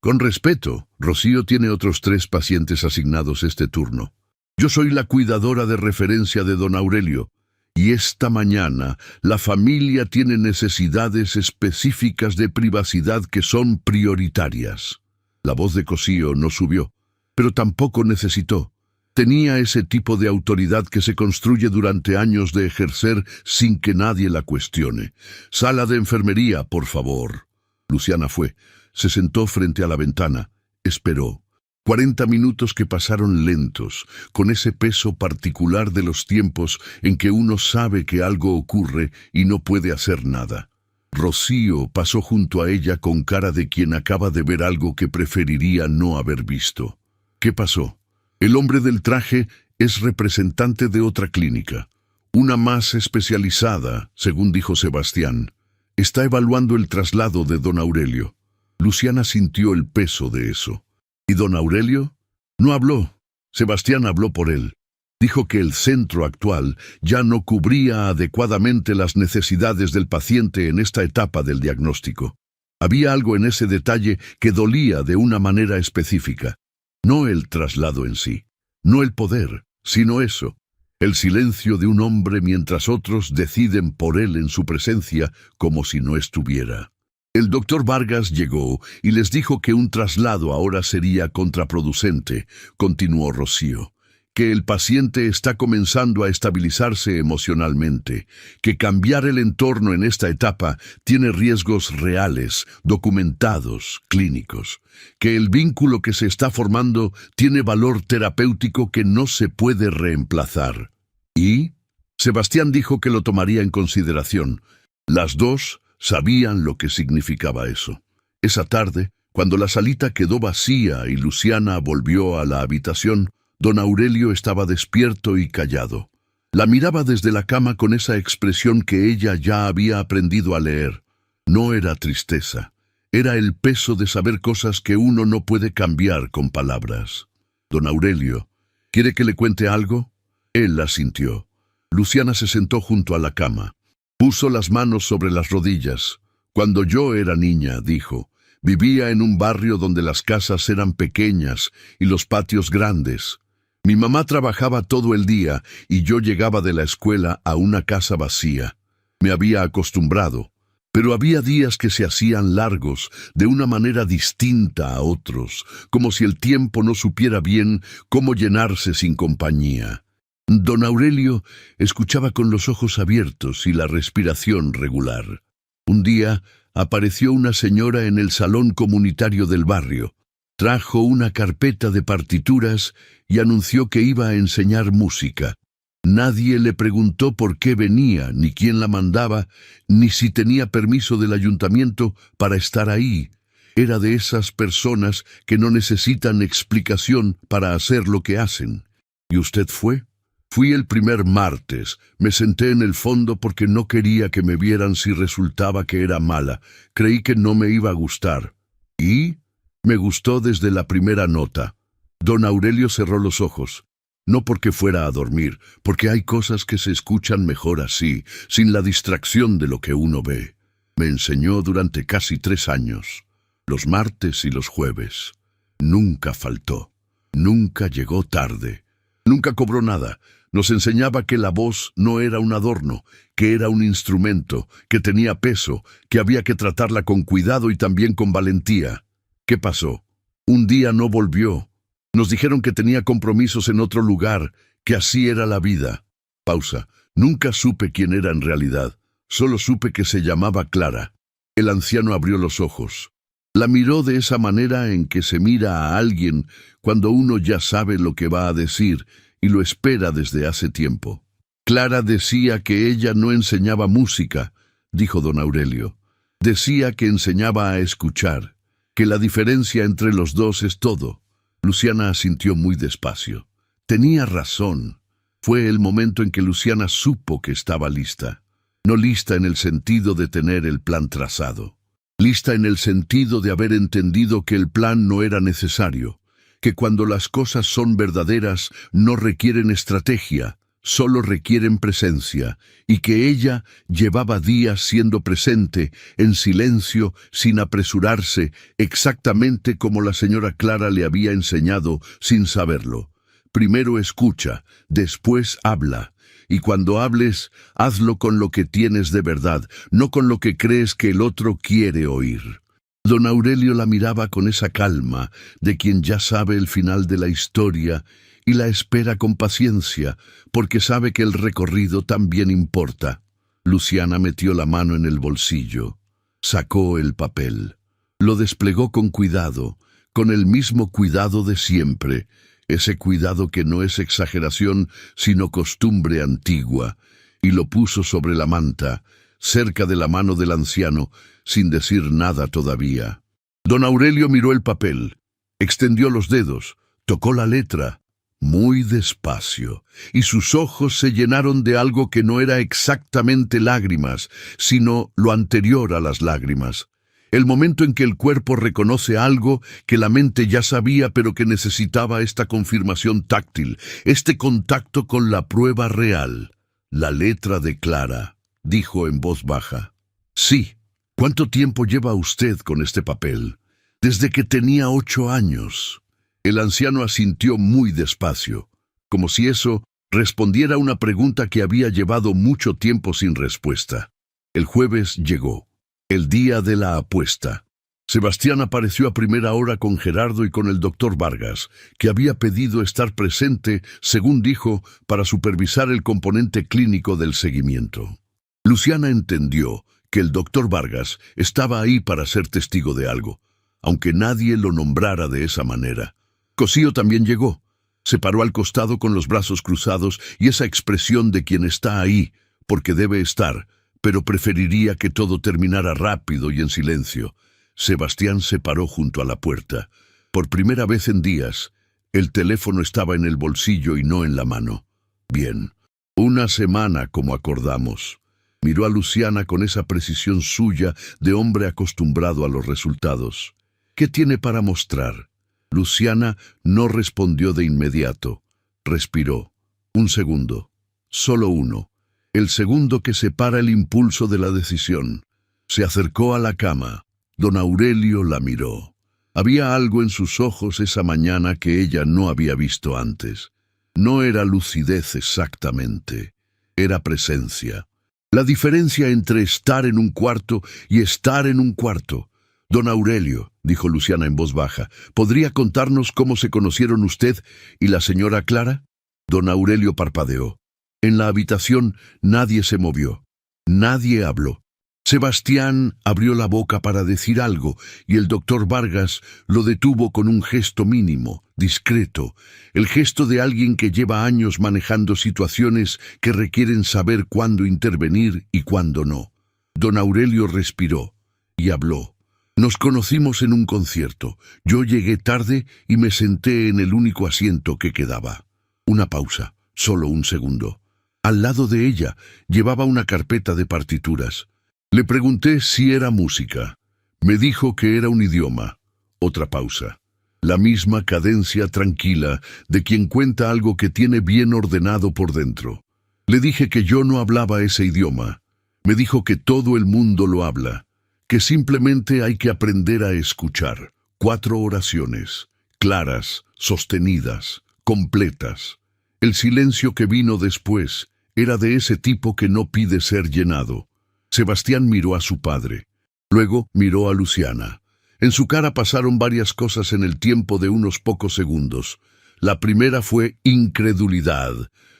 Con respeto, Rocío tiene otros 3 pacientes asignados este turno. Yo soy la cuidadora de referencia de don Aurelio. Y esta mañana la familia tiene necesidades específicas de privacidad que son prioritarias. La voz de Cosío no subió, pero tampoco necesitó. Tenía ese tipo de autoridad que se construye durante años de ejercer sin que nadie la cuestione. Sala de enfermería, por favor. Luciana fue, se sentó frente a la ventana, esperó. 40 minutos que pasaron lentos, con ese peso particular de los tiempos en que uno sabe que algo ocurre y no puede hacer nada. Rocío pasó junto a ella con cara de quien acaba de ver algo que preferiría no haber visto. ¿Qué pasó? El hombre del traje es representante de otra clínica, una más especializada, según dijo Sebastián. Está evaluando el traslado de don Aurelio. Luciana sintió el peso de eso. ¿Y don Aurelio? No habló. Sebastián habló por él. Dijo que el centro actual ya no cubría adecuadamente las necesidades del paciente en esta etapa del diagnóstico. Había algo en ese detalle que dolía de una manera específica. No el traslado en sí, no el poder, sino eso. El silencio de un hombre mientras otros deciden por él en su presencia como si no estuviera. El doctor Vargas llegó y les dijo que un traslado ahora sería contraproducente, continuó Rocío, que el paciente está comenzando a estabilizarse emocionalmente, que cambiar el entorno en esta etapa tiene riesgos reales, documentados, clínicos, que el vínculo que se está formando tiene valor terapéutico que no se puede reemplazar. Y Sebastián dijo que lo tomaría en consideración. Las dos sabían lo que significaba eso. Esa tarde, cuando la salita quedó vacía y Luciana volvió a la habitación, don Aurelio estaba despierto y callado. La miraba desde la cama con esa expresión que ella ya había aprendido a leer. No era tristeza, era el peso de saber cosas que uno no puede cambiar con palabras. Don Aurelio, ¿quiere que le cuente algo? Él asintió. Luciana se sentó junto a la cama. Puso las manos sobre las rodillas. Cuando yo era niña, dijo, vivía en un barrio donde las casas eran pequeñas y los patios grandes. Mi mamá trabajaba todo el día y yo llegaba de la escuela a una casa vacía. Me había acostumbrado, pero había días que se hacían largos de una manera distinta a otros, como si el tiempo no supiera bien cómo llenarse sin compañía. Don Aurelio escuchaba con los ojos abiertos y la respiración regular. Un día apareció una señora en el salón comunitario del barrio. Trajo una carpeta de partituras y anunció que iba a enseñar música. Nadie le preguntó por qué venía, ni quién la mandaba, ni si tenía permiso del ayuntamiento para estar ahí. Era de esas personas que no necesitan explicación para hacer lo que hacen. ¿Y usted fue? Fui el primer martes. Me senté en el fondo porque no quería que me vieran si resultaba que era mala. Creí que no me iba a gustar. ¿Y? Me gustó desde la primera nota. Don Aurelio cerró los ojos. No porque fuera a dormir, porque hay cosas que se escuchan mejor así, sin la distracción de lo que uno ve. Me enseñó durante casi 3 años, los martes y los jueves. Nunca faltó, nunca llegó tarde, nunca cobró nada. Nos enseñaba que la voz no era un adorno, que era un instrumento, que tenía peso, que había que tratarla con cuidado y también con valentía. ¿Qué pasó? Un día no volvió. Nos dijeron que tenía compromisos en otro lugar, que así era la vida. Pausa. Nunca supe quién era en realidad. Solo supe que se llamaba Clara. El anciano abrió los ojos. La miró de esa manera en que se mira a alguien cuando uno ya sabe lo que va a decir y lo espera desde hace tiempo. Clara decía que ella no enseñaba música, dijo don Aurelio. Decía que enseñaba a escuchar, que la diferencia entre los dos es todo. Luciana asintió muy despacio. Tenía razón. Fue el momento en que Luciana supo que estaba lista. No lista en el sentido de tener el plan trazado. Lista en el sentido de haber entendido que el plan no era necesario, que cuando las cosas son verdaderas no requieren estrategia, solo requieren presencia, y que ella llevaba días siendo presente, en silencio, sin apresurarse, exactamente como la señora Clara le había enseñado, sin saberlo. Primero escucha, después habla, y cuando hables, hazlo con lo que tienes de verdad, no con lo que crees que el otro quiere oír. Don Aurelio la miraba con esa calma de quien ya sabe el final de la historia y la espera con paciencia, porque sabe que el recorrido también importa. Luciana metió la mano en el bolsillo, sacó el papel, lo desplegó con cuidado, con el mismo cuidado de siempre, ese cuidado que no es exageración, sino costumbre antigua, y lo puso sobre la manta, cerca de la mano del anciano, sin decir nada todavía. Don Aurelio miró el papel, extendió los dedos, tocó la letra, muy despacio, y sus ojos se llenaron de algo que no era exactamente lágrimas, sino lo anterior a las lágrimas. El momento en que el cuerpo reconoce algo que la mente ya sabía pero que necesitaba esta confirmación táctil, este contacto con la prueba real. La letra de Clara, dijo en voz baja. Sí. ¿Cuánto tiempo lleva usted con este papel? Desde que tenía 8 años. El anciano asintió muy despacio, como si eso respondiera a una pregunta que había llevado mucho tiempo sin respuesta. El jueves llegó, el día de la apuesta. Sebastián apareció a primera hora con Gerardo y con el doctor Vargas, que había pedido estar presente, según dijo, para supervisar el componente clínico del seguimiento. Luciana entendió que el doctor Vargas estaba ahí para ser testigo de algo, aunque nadie lo nombrara de esa manera. Cosío también llegó. Se paró al costado con los brazos cruzados y esa expresión de quien está ahí, porque debe estar, pero preferiría que todo terminara rápido y en silencio. Sebastián se paró junto a la puerta. Por primera vez en días, el teléfono estaba en el bolsillo y no en la mano. Bien, 1 semana como acordamos. Miró a Luciana con esa precisión suya de hombre acostumbrado a los resultados. ¿Qué tiene para mostrar? Luciana no respondió de inmediato. Respiró. 1 segundo. Solo uno. El segundo que separa el impulso de la decisión. Se acercó a la cama. Don Aurelio la miró. Había algo en sus ojos esa mañana que ella no había visto antes. No era lucidez exactamente, era presencia. La diferencia entre estar en un cuarto y estar en un cuarto. Don Aurelio, dijo Luciana en voz baja, ¿podría contarnos cómo se conocieron usted y la señora Clara? Don Aurelio parpadeó. En la habitación nadie se movió. Nadie habló. Sebastián abrió la boca para decir algo y el doctor Vargas lo detuvo con un gesto mínimo, discreto, el gesto de alguien que lleva años manejando situaciones que requieren saber cuándo intervenir y cuándo no. Don Aurelio respiró y habló. Nos conocimos en un concierto. Yo llegué tarde y me senté en el único asiento que quedaba. Una pausa, solo 1 segundo. Al lado de ella llevaba una carpeta de partituras. Le pregunté si era música. Me dijo que era un idioma. Otra pausa. La misma cadencia tranquila de quien cuenta algo que tiene bien ordenado por dentro. Le dije que yo no hablaba ese idioma. Me dijo que todo el mundo lo habla, que simplemente hay que aprender a escuchar. 4 oraciones, claras, sostenidas, completas. El silencio que vino después era de ese tipo que no pide ser llenado. Sebastián miró a su padre. Luego miró a Luciana. En su cara pasaron varias cosas en el tiempo de unos pocos segundos. La primera fue incredulidad.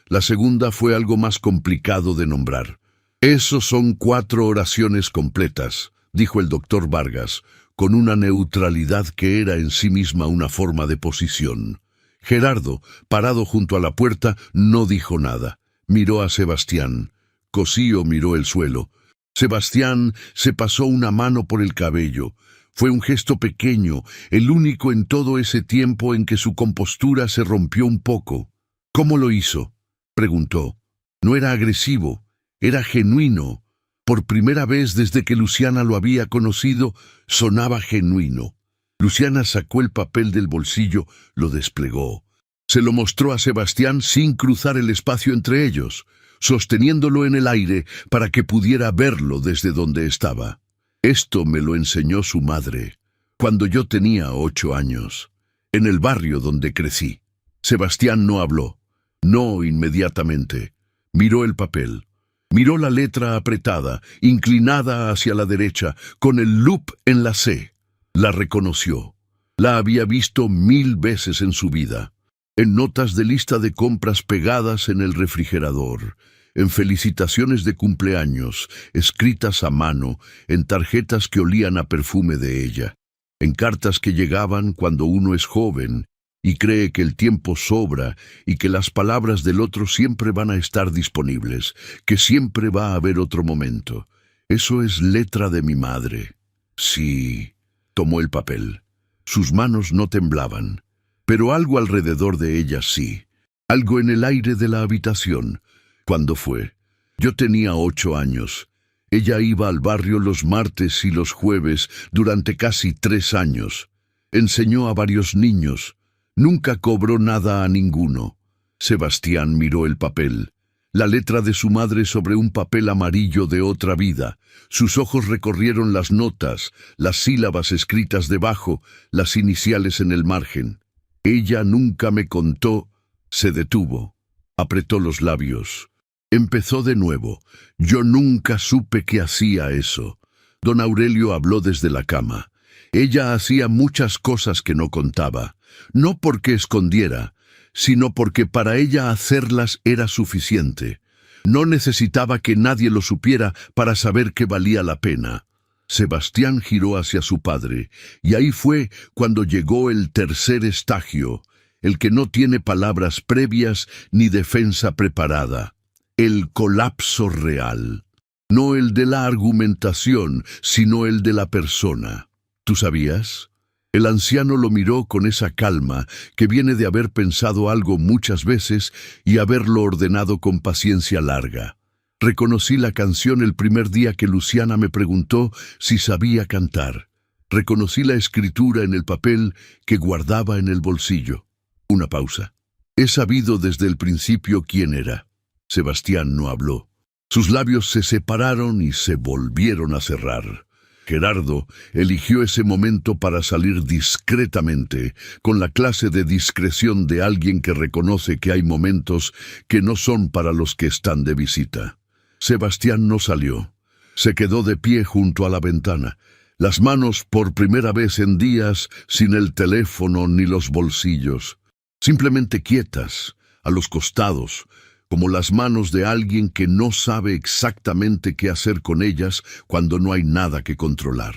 La segunda fue algo más complicado de nombrar. Esos son 4 oraciones completas, dijo el doctor Vargas, con una neutralidad que era en sí misma una forma de posición. Gerardo, parado junto a la puerta, no dijo nada. Miró a Sebastián. Cosío miró el suelo. Sebastián se pasó una mano por el cabello. Fue un gesto pequeño, el único en todo ese tiempo en que su compostura se rompió un poco. ¿Cómo lo hizo?, preguntó. No era agresivo, era genuino. Por primera vez desde que Luciana lo había conocido, sonaba genuino. Luciana sacó el papel del bolsillo, lo desplegó. Se lo mostró a Sebastián sin cruzar el espacio entre ellos, sosteniéndolo en el aire para que pudiera verlo desde donde estaba. Esto me lo enseñó su madre, cuando yo tenía 8 años, en el barrio donde crecí. Sebastián no habló, no inmediatamente. Miró el papel, miró la letra apretada, inclinada hacia la derecha, con el loop en la C. La reconoció. La había visto 1000 veces en su vida. En notas de lista de compras pegadas en el refrigerador, en felicitaciones de cumpleaños, escritas a mano, en tarjetas que olían a perfume de ella, en cartas que llegaban cuando uno es joven y cree que el tiempo sobra y que las palabras del otro siempre van a estar disponibles, que siempre va a haber otro momento. Eso es letra de mi madre. Sí, tomó el papel. Sus manos no temblaban. Pero algo alrededor de ella sí, algo en el aire de la habitación. ¿Cuándo fue? Yo tenía 8 años. Ella iba al barrio los martes y los jueves durante casi 3 años. Enseñó a varios niños. Nunca cobró nada a ninguno. Sebastián miró el papel. La letra de su madre sobre un papel amarillo de otra vida. Sus ojos recorrieron las notas, las sílabas escritas debajo, las iniciales en el margen. Ella nunca me contó. Se detuvo. Apretó los labios. Empezó de nuevo. Yo nunca supe que hacía eso. Don Aurelio habló desde la cama. Ella hacía muchas cosas que no contaba, no porque escondiera, sino porque para ella hacerlas era suficiente. No necesitaba que nadie lo supiera para saber que valía la pena. Sebastián giró hacia su padre, y ahí fue cuando llegó el tercer estagio, el que no tiene palabras previas ni defensa preparada, el colapso real. No el de la argumentación, sino el de la persona. ¿Tú sabías? El anciano lo miró con esa calma que viene de haber pensado algo muchas veces y haberlo ordenado con paciencia larga. Reconocí la canción el primer día que Luciana me preguntó si sabía cantar. Reconocí la escritura en el papel que guardaba en el bolsillo. Una pausa. He sabido desde el principio quién era. Sebastián no habló. Sus labios se separaron y se volvieron a cerrar. Gerardo eligió ese momento para salir discretamente, con la clase de discreción de alguien que reconoce que hay momentos que no son para los que están de visita. Sebastián no salió. Se quedó de pie junto a la ventana, las manos por primera vez en días sin el teléfono ni los bolsillos, simplemente quietas, a los costados, como las manos de alguien que no sabe exactamente qué hacer con ellas cuando no hay nada que controlar.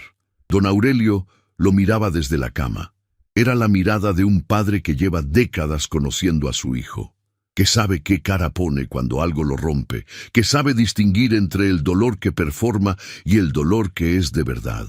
Don Aurelio lo miraba desde la cama. Era la mirada de un padre que lleva décadas conociendo a su hijo, que sabe qué cara pone cuando algo lo rompe, que sabe distinguir entre el dolor que performa y el dolor que es de verdad.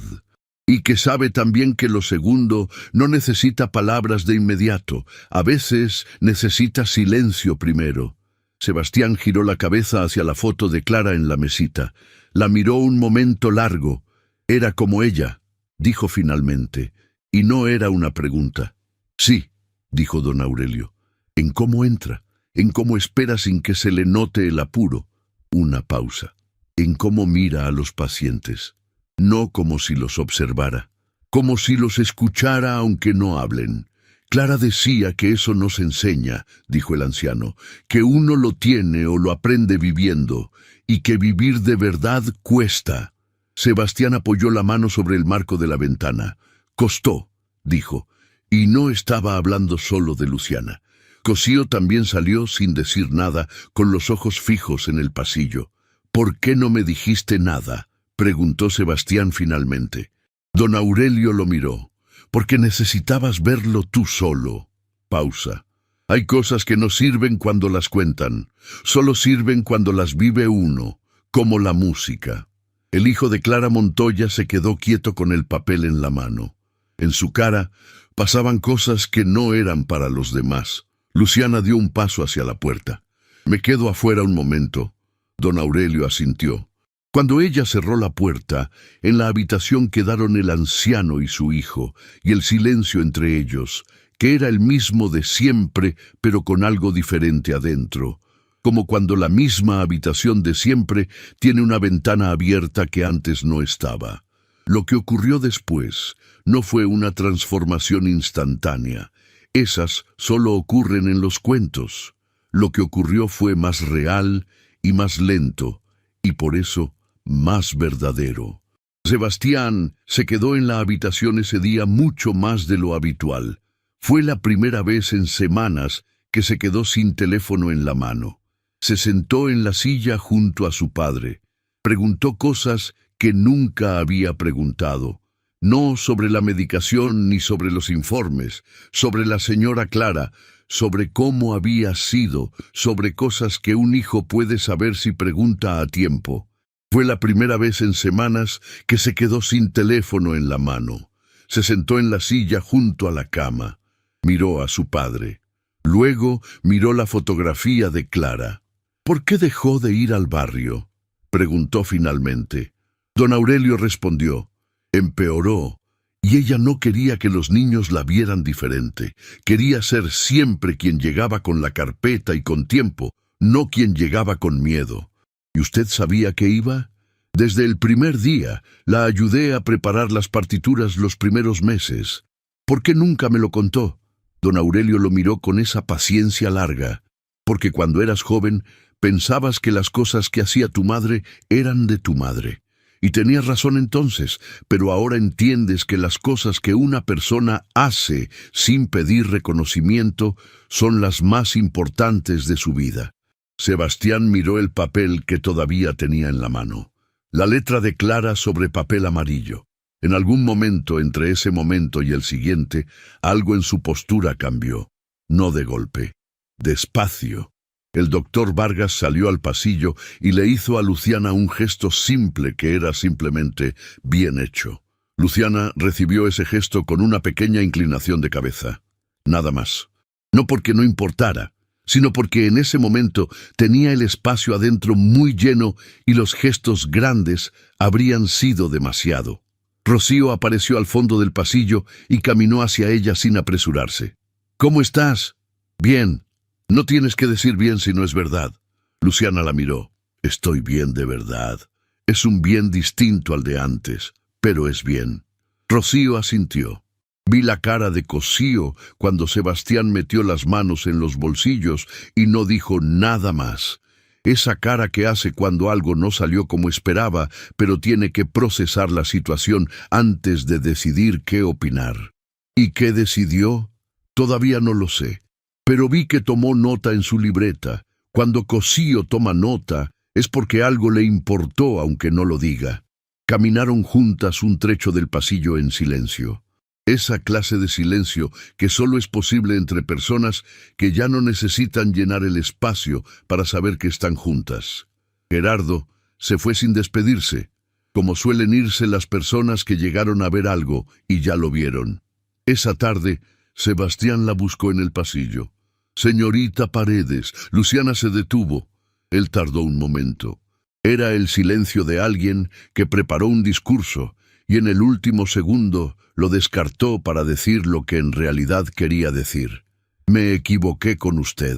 Y que sabe también que lo segundo no necesita palabras de inmediato, a veces necesita silencio primero. Sebastián giró la cabeza hacia la foto de Clara en la mesita. La miró un momento largo. Era como ella, dijo finalmente, y no era una pregunta. Sí, dijo don Aurelio. ¿En cómo entra? ¿En cómo espera sin que se le note el apuro? Una pausa. En cómo mira a los pacientes. No como si los observara, como si los escuchara aunque no hablen. Clara decía que eso no se enseña, dijo el anciano, que uno lo tiene o lo aprende viviendo, y que vivir de verdad cuesta. Sebastián apoyó la mano sobre el marco de la ventana. Costó, dijo, y no estaba hablando solo de Luciana. Cosío también salió sin decir nada, con los ojos fijos en el pasillo. ¿Por qué no me dijiste nada?, preguntó Sebastián finalmente. Don Aurelio lo miró. Porque necesitabas verlo tú solo. Pausa. Hay cosas que no sirven cuando las cuentan, solo sirven cuando las vive uno, como la música. El hijo de Clara Montoya se quedó quieto con el papel en la mano. En su cara pasaban cosas que no eran para los demás. Luciana dio un paso hacia la puerta. Me quedo afuera un momento. Don Aurelio asintió. Cuando ella cerró la puerta, en la habitación quedaron el anciano y su hijo, y el silencio entre ellos, que era el mismo de siempre, pero con algo diferente adentro, como cuando la misma habitación de siempre tiene una ventana abierta que antes no estaba. Lo que ocurrió después no fue una transformación instantánea. Esas solo ocurren en los cuentos. Lo que ocurrió fue más real y más lento, y por eso más verdadero. Sebastián se quedó en la habitación ese día mucho más de lo habitual. Fue la primera vez en semanas que se quedó sin teléfono en la mano. Se sentó en la silla junto a su padre. Preguntó cosas que nunca había preguntado. No sobre la medicación ni sobre los informes, sobre la señora Clara, sobre cómo había sido, sobre cosas que un hijo puede saber si pregunta a tiempo. Fue la primera vez en semanas que se quedó sin teléfono en la mano. Se sentó en la silla junto a la cama. Miró a su padre. Luego miró la fotografía de Clara. ¿Por qué dejó de ir al barrio?, preguntó finalmente. Don Aurelio respondió. Empeoró, y ella no quería que los niños la vieran diferente. Quería ser siempre quien llegaba con la carpeta y con tiempo, no quien llegaba con miedo. ¿Y usted sabía que iba? Desde el primer día la ayudé a preparar las partituras los primeros meses. ¿Por qué nunca me lo contó? Don Aurelio lo miró con esa paciencia larga. Porque cuando eras joven pensabas que las cosas que hacía tu madre eran de tu madre. Y tenías razón entonces, pero ahora entiendes que las cosas que una persona hace sin pedir reconocimiento son las más importantes de su vida. Sebastián miró el papel que todavía tenía en la mano. La letra de Clara sobre papel amarillo. En algún momento, entre ese momento y el siguiente, algo en su postura cambió. No de golpe. Despacio. El doctor Vargas salió al pasillo y le hizo a Luciana un gesto simple que era simplemente bien hecho. Luciana recibió ese gesto con una pequeña inclinación de cabeza. Nada más. No porque no importara, sino porque en ese momento tenía el espacio adentro muy lleno y los gestos grandes habrían sido demasiado. Rocío apareció al fondo del pasillo y caminó hacia ella sin apresurarse. «¿Cómo estás?» «Bien». «No tienes que decir bien si no es verdad». Luciana la miró. «Estoy bien de verdad. Es un bien distinto al de antes, pero es bien». Rocío asintió. Vi la cara de Cosío cuando Sebastián metió las manos en los bolsillos y no dijo nada más. Esa cara que hace cuando algo no salió como esperaba, pero tiene que procesar la situación antes de decidir qué opinar. ¿Y qué decidió? Todavía no lo sé. Pero vi que tomó nota en su libreta. Cuando Cosío toma nota, es porque algo le importó aunque no lo diga. Caminaron juntas un trecho del pasillo en silencio. Esa clase de silencio que solo es posible entre personas que ya no necesitan llenar el espacio para saber que están juntas. Gerardo se fue sin despedirse, como suelen irse las personas que llegaron a ver algo y ya lo vieron. Esa tarde, Sebastián la buscó en el pasillo. «Señorita Paredes». Luciana se detuvo. Él tardó un momento. Era el silencio de alguien que preparó un discurso y en el último segundo lo descartó para decir lo que en realidad quería decir. «Me equivoqué con usted».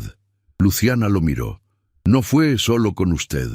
Luciana lo miró. «No fue solo con usted.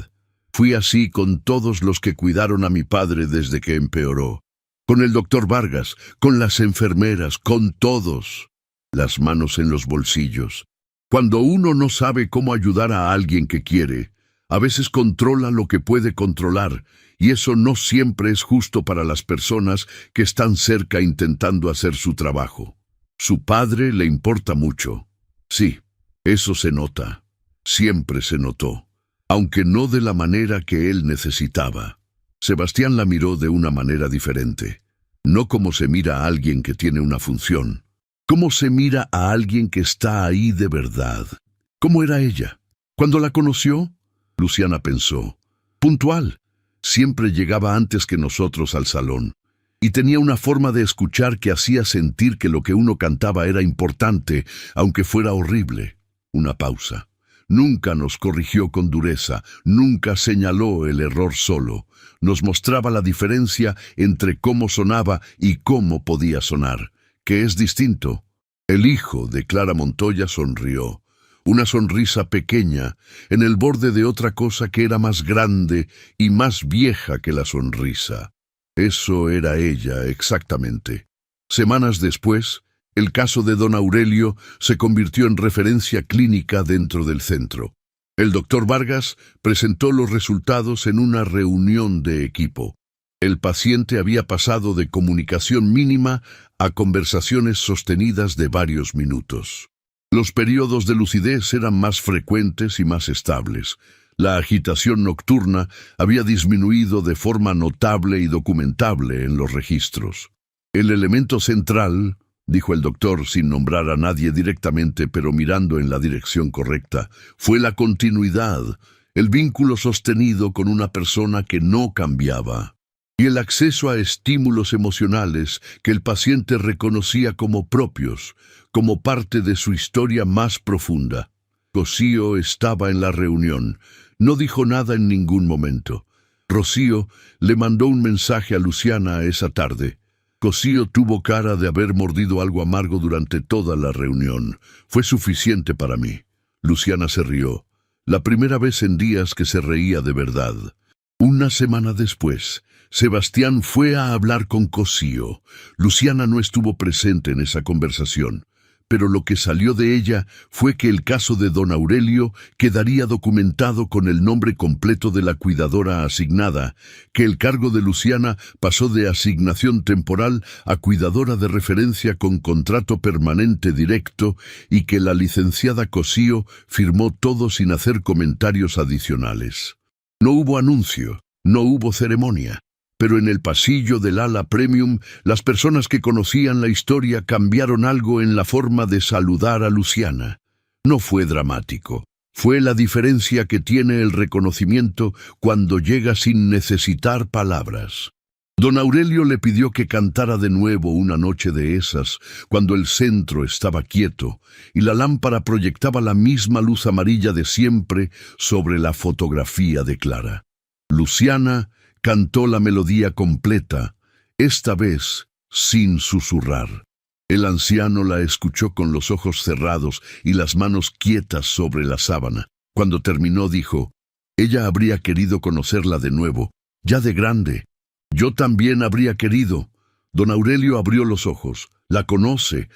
Fui así con todos los que cuidaron a mi padre desde que empeoró. Con el doctor Vargas, con las enfermeras, con todos». Las manos en los bolsillos. Cuando uno no sabe cómo ayudar a alguien que quiere, a veces controla lo que puede controlar, y eso no siempre es justo para las personas que están cerca intentando hacer su trabajo. Su padre le importa mucho. Sí, eso se nota. Siempre se notó, aunque no de la manera que él necesitaba. Sebastián la miró de una manera diferente. No como se mira a alguien que tiene una función. ¿Cómo se mira a alguien que está ahí de verdad? ¿Cómo era ella? ¿Cuando la conoció? Luciana pensó. Puntual. Siempre llegaba antes que nosotros al salón. Y tenía una forma de escuchar que hacía sentir que lo que uno cantaba era importante, aunque fuera horrible. Una pausa. Nunca nos corrigió con dureza, nunca señaló el error solo. Nos mostraba la diferencia entre cómo sonaba y cómo podía sonar. Que es distinto. El hijo de Clara Montoya sonrió. Una sonrisa pequeña, en el borde de otra cosa que era más grande y más vieja que la sonrisa. Eso era ella, exactamente. Semanas después, el caso de don Aurelio se convirtió en referencia clínica dentro del centro. El doctor Vargas presentó los resultados en una reunión de equipo. El paciente había pasado de comunicación mínima a conversaciones sostenidas de varios minutos. Los periodos de lucidez eran más frecuentes y más estables. La agitación nocturna había disminuido de forma notable y documentable en los registros. El elemento central, dijo el doctor sin nombrar a nadie directamente pero mirando en la dirección correcta, fue la continuidad, el vínculo sostenido con una persona que no cambiaba. Y el acceso a estímulos emocionales que el paciente reconocía como propios, como parte de su historia más profunda. Cosío estaba en la reunión. No dijo nada en ningún momento. Rocío le mandó un mensaje a Luciana esa tarde. Cosío tuvo cara de haber mordido algo amargo durante toda la reunión. Fue suficiente para mí. Luciana se rió. La primera vez en días que se reía de verdad. Una semana después, Sebastián fue a hablar con Cosío. Luciana no estuvo presente en esa conversación, pero lo que salió de ella fue que el caso de don Aurelio quedaría documentado con el nombre completo de la cuidadora asignada, que el cargo de Luciana pasó de asignación temporal a cuidadora de referencia con contrato permanente directo y que la licenciada Cosío firmó todo sin hacer comentarios adicionales. No hubo anuncio, no hubo ceremonia. Pero en el pasillo del ala premium, las personas que conocían la historia cambiaron algo en la forma de saludar a Luciana. No fue dramático. Fue la diferencia que tiene el reconocimiento cuando llega sin necesitar palabras. Don Aurelio le pidió que cantara de nuevo una noche de esas, cuando el centro estaba quieto y la lámpara proyectaba la misma luz amarilla de siempre sobre la fotografía de Clara. Luciana cantó la melodía completa, esta vez sin susurrar. El anciano la escuchó con los ojos cerrados y las manos quietas sobre la sábana. Cuando terminó dijo, ella habría querido conocerla de nuevo, ya de grande. Yo también habría querido. Don Aurelio abrió los ojos. La conoce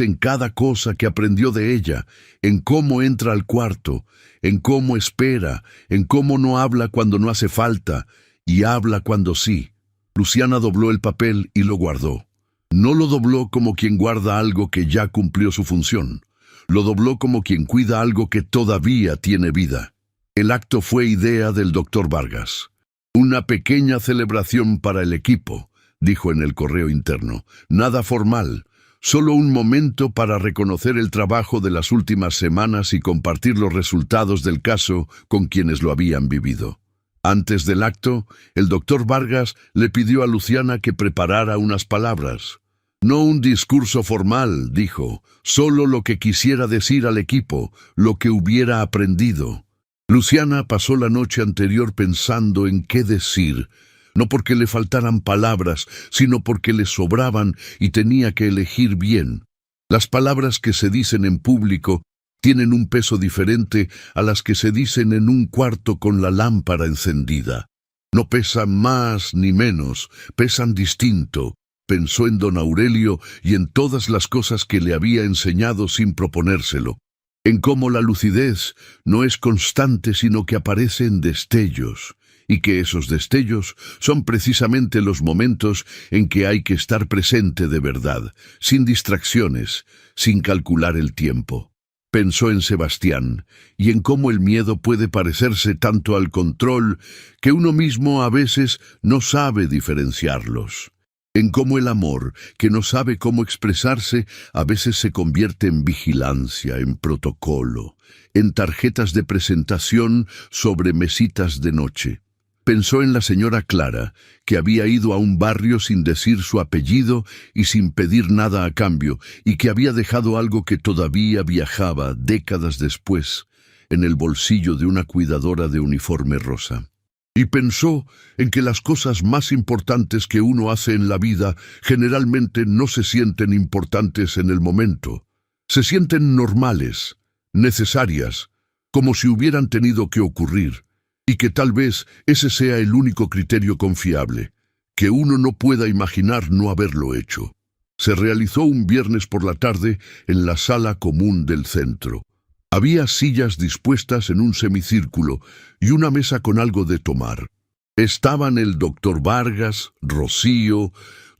en cada cosa que aprendió de ella, en cómo entra al cuarto, en cómo espera, en cómo no habla cuando no hace falta, y habla cuando sí. Luciana dobló el papel y lo guardó. No lo dobló como quien guarda algo que ya cumplió su función. Lo dobló como quien cuida algo que todavía tiene vida. El acto fue idea del doctor Vargas. Una pequeña celebración para el equipo, dijo en el correo interno. Nada formal, solo un momento para reconocer el trabajo de las últimas semanas y compartir los resultados del caso con quienes lo habían vivido. Antes del acto, el doctor Vargas le pidió a Luciana que preparara unas palabras. No un discurso formal, dijo, solo lo que quisiera decir al equipo, lo que hubiera aprendido. Luciana pasó la noche anterior pensando en qué decir, no porque le faltaran palabras, sino porque le sobraban y tenía que elegir bien. Las palabras que se dicen en público tienen un peso diferente a las que se dicen en un cuarto con la lámpara encendida. No pesan más ni menos, pesan distinto. Pensó en don Aurelio y en todas las cosas que le había enseñado sin proponérselo. En cómo la lucidez no es constante sino que aparece en destellos, y que esos destellos son precisamente los momentos en que hay que estar presente de verdad, sin distracciones, sin calcular el tiempo. Pensó en Sebastián y en cómo el miedo puede parecerse tanto al control que uno mismo a veces no sabe diferenciarlos. En cómo el amor, que no sabe cómo expresarse, a veces se convierte en vigilancia, en protocolo, en tarjetas de presentación sobre mesitas de noche. Pensó en la señora Clara, que había ido a un barrio sin decir su apellido y sin pedir nada a cambio, y que había dejado algo que todavía viajaba décadas después en el bolsillo de una cuidadora de uniforme rosa. Y pensó en que las cosas más importantes que uno hace en la vida generalmente no se sienten importantes en el momento. Se sienten normales, necesarias, como si hubieran tenido que ocurrir, y que tal vez ese sea el único criterio confiable, que uno no pueda imaginar no haberlo hecho. Se realizó un viernes por la tarde en la sala común del centro. Había sillas dispuestas en un semicírculo y una mesa con algo de tomar. Estaban el doctor Vargas, Rocío,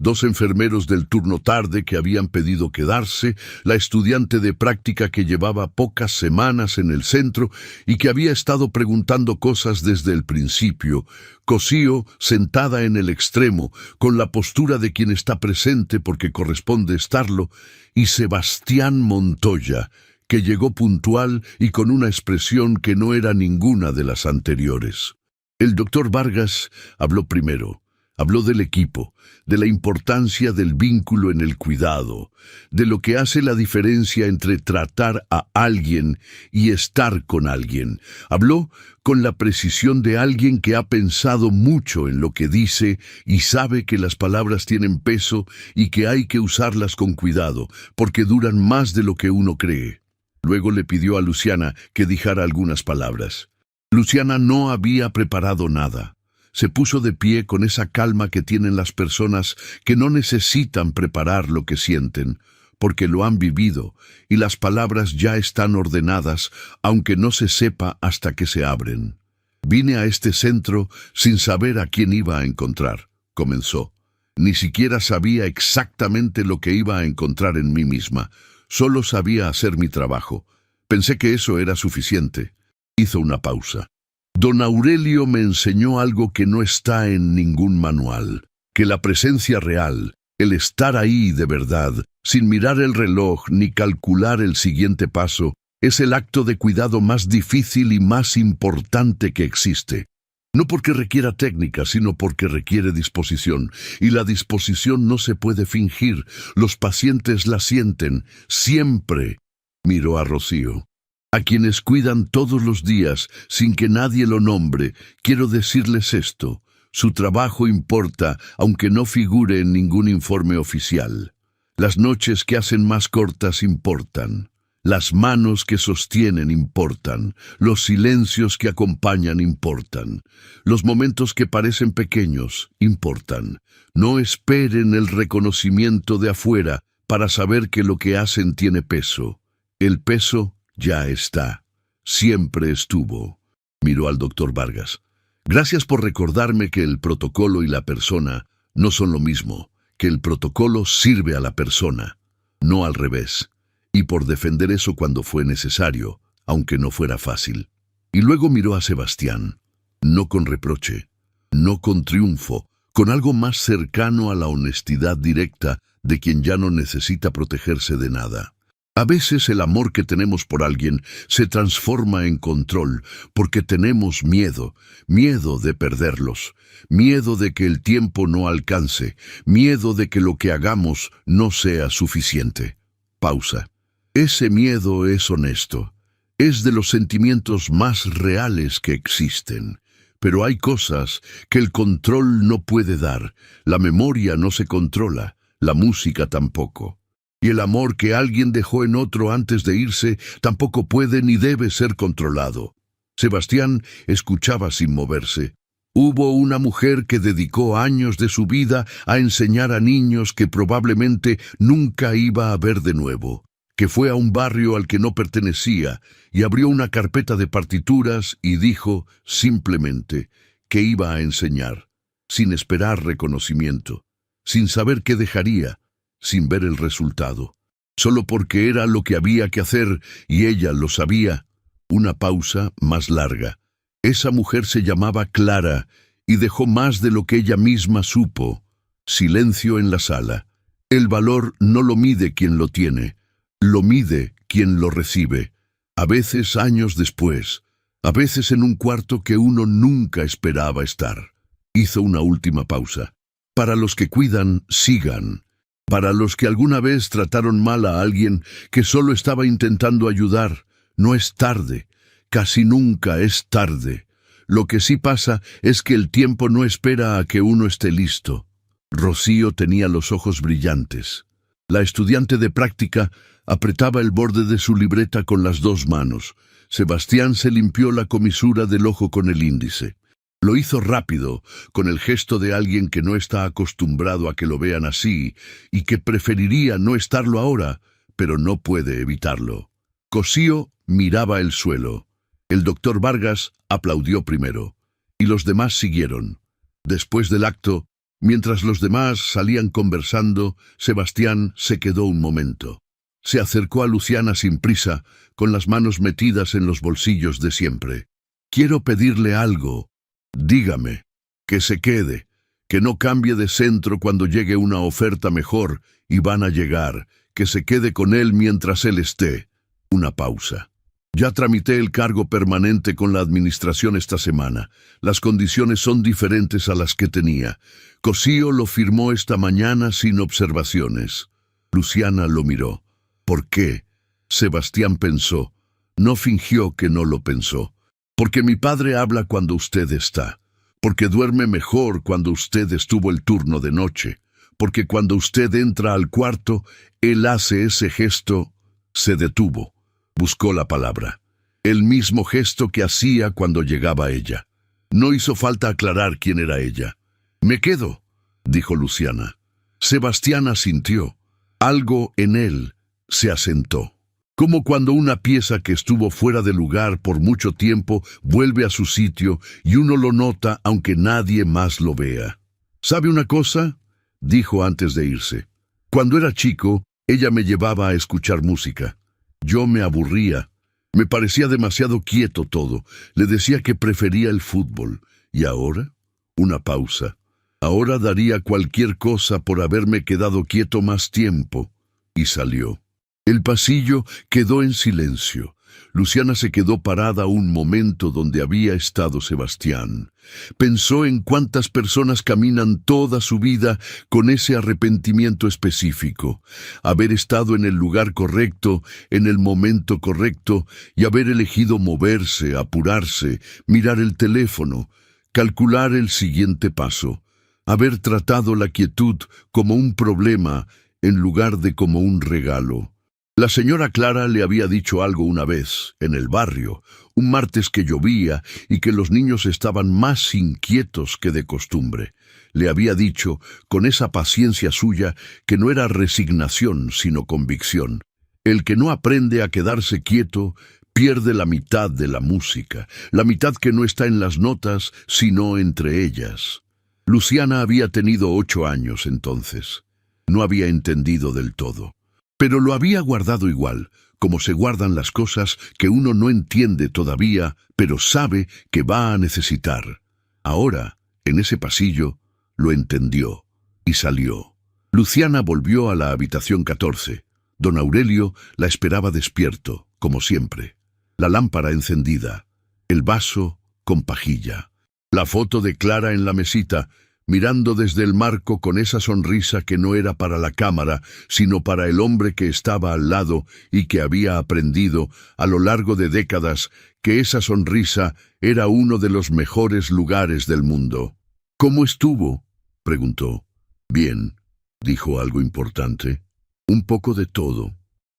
dos enfermeros del turno tarde que habían pedido quedarse, la estudiante de práctica que llevaba pocas semanas en el centro y que había estado preguntando cosas desde el principio, Cosío sentada en el extremo, con la postura de quien está presente porque corresponde estarlo, y Sebastián Montoya, que llegó puntual y con una expresión que no era ninguna de las anteriores. El doctor Vargas habló primero. Habló del equipo, de la importancia del vínculo en el cuidado, de lo que hace la diferencia entre tratar a alguien y estar con alguien. Habló con la precisión de alguien que ha pensado mucho en lo que dice y sabe que las palabras tienen peso y que hay que usarlas con cuidado, porque duran más de lo que uno cree. Luego le pidió a Luciana que dijera algunas palabras. Luciana no había preparado nada. Se puso de pie con esa calma que tienen las personas que no necesitan preparar lo que sienten, porque lo han vivido, y las palabras ya están ordenadas, aunque no se sepa hasta que se abren. Vine a este centro sin saber a quién iba a encontrar, comenzó. Ni siquiera sabía exactamente lo que iba a encontrar en mí misma. Solo sabía hacer mi trabajo. Pensé que eso era suficiente. Hizo una pausa. Don Aurelio me enseñó algo que no está en ningún manual, que la presencia real, el estar ahí de verdad, sin mirar el reloj ni calcular el siguiente paso, es el acto de cuidado más difícil y más importante que existe. No porque requiera técnica, sino porque requiere disposición. Y la disposición no se puede fingir. Los pacientes la sienten, siempre. Miró a Rocío. A quienes cuidan todos los días, sin que nadie lo nombre, quiero decirles esto. Su trabajo importa, aunque no figure en ningún informe oficial. Las noches que hacen más cortas importan. Las manos que sostienen importan, los silencios que acompañan importan, los momentos que parecen pequeños importan. No esperen el reconocimiento de afuera para saber que lo que hacen tiene peso. El peso ya está, siempre estuvo. Miró al doctor Vargas. Gracias por recordarme que el protocolo y la persona no son lo mismo, que el protocolo sirve a la persona, no al revés. Y por defender eso cuando fue necesario, aunque no fuera fácil. Y luego miró a Sebastián, no con reproche, no con triunfo, con algo más cercano a la honestidad directa de quien ya no necesita protegerse de nada. A veces el amor que tenemos por alguien se transforma en control porque tenemos miedo, miedo de perderlos, miedo de que el tiempo no alcance, miedo de que lo que hagamos no sea suficiente. Pausa. Ese miedo es honesto, es de los sentimientos más reales que existen. Pero hay cosas que el control no puede dar, la memoria no se controla, la música tampoco. Y el amor que alguien dejó en otro antes de irse tampoco puede ni debe ser controlado. Sebastián escuchaba sin moverse. Hubo una mujer que dedicó años de su vida a enseñar a niños que probablemente nunca iba a ver de nuevo, que fue a un barrio al que no pertenecía y abrió una carpeta de partituras y dijo simplemente que iba a enseñar, sin esperar reconocimiento, sin saber qué dejaría, sin ver el resultado, solo porque era lo que había que hacer y ella lo sabía. Una pausa más larga. Esa mujer se llamaba Clara y dejó más de lo que ella misma supo. Silencio en la sala. El valor no lo mide quien lo tiene, lo mide quien lo recibe. A veces años después, a veces en un cuarto que uno nunca esperaba estar. Hizo una última pausa. Para los que cuidan, sigan. Para los que alguna vez trataron mal a alguien que solo estaba intentando ayudar, no es tarde. Casi nunca es tarde. Lo que sí pasa es que el tiempo no espera a que uno esté listo. Rocío tenía los ojos brillantes. La estudiante de práctica apretaba el borde de su libreta con las dos manos. Sebastián se limpió la comisura del ojo con el índice. Lo hizo rápido, con el gesto de alguien que no está acostumbrado a que lo vean así y que preferiría no estarlo ahora, pero no puede evitarlo. Cosío miraba el suelo. El doctor Vargas aplaudió primero, y los demás siguieron. Después del acto, mientras los demás salían conversando, Sebastián se quedó un momento. Se acercó a Luciana sin prisa, con las manos metidas en los bolsillos de siempre. «Quiero pedirle algo. Dígame, que se quede, que no cambie de centro cuando llegue una oferta mejor, y van a llegar, que se quede con él mientras él esté». Una pausa. «Ya tramité el cargo permanente con la administración esta semana. Las condiciones son diferentes a las que tenía. Cosío lo firmó esta mañana sin observaciones». Luciana lo miró. «¿Por qué?». Sebastián pensó. No fingió que no lo pensó. «Porque mi padre habla cuando usted está. Porque duerme mejor cuando usted estuvo el turno de noche. Porque cuando usted entra al cuarto, él hace ese gesto». Se detuvo. Buscó la palabra. El mismo gesto que hacía cuando llegaba ella. No hizo falta aclarar quién era ella. «Me quedo», dijo Luciana. Sebastián asintió. Algo en él, Se asentó. Como cuando una pieza que estuvo fuera de lugar por mucho tiempo vuelve a su sitio y uno lo nota aunque nadie más lo vea. ¿Sabe una cosa?, dijo antes de irse. Cuando era chico, ella me llevaba a escuchar música. Yo me aburría. Me parecía demasiado quieto todo. Le decía que prefería el fútbol. ¿Y ahora? Una pausa. Ahora daría cualquier cosa por haberme quedado quieto más tiempo. Y salió. El pasillo quedó en silencio. Luciana se quedó parada un momento donde había estado Sebastián. Pensó en cuántas personas caminan toda su vida con ese arrepentimiento específico. Haber estado en el lugar correcto, en el momento correcto, y haber elegido moverse, apurarse, mirar el teléfono, calcular el siguiente paso. Haber tratado la quietud como un problema en lugar de como un regalo. La señora Clara le había dicho algo una vez, en el barrio, un martes que llovía y que los niños estaban más inquietos que de costumbre. Le había dicho, con esa paciencia suya, que no era resignación, sino convicción. El que no aprende a quedarse quieto pierde la mitad de la música, la mitad que no está en las notas, sino entre ellas. Luciana había tenido 8 años entonces. No había entendido del todo. Pero lo había guardado igual, como se guardan las cosas que uno no entiende todavía, pero sabe que va a necesitar. Ahora, en ese pasillo, lo entendió y salió. Luciana volvió a la habitación 14. Don Aurelio la esperaba despierto, como siempre. La lámpara encendida, el vaso con pajilla. La foto de Clara en la mesita, mirando desde el marco con esa sonrisa que no era para la cámara, sino para el hombre que estaba al lado y que había aprendido, a lo largo de décadas, que esa sonrisa era uno de los mejores lugares del mundo. ¿Cómo estuvo?, preguntó. Bien, dijo algo importante. Un poco de todo.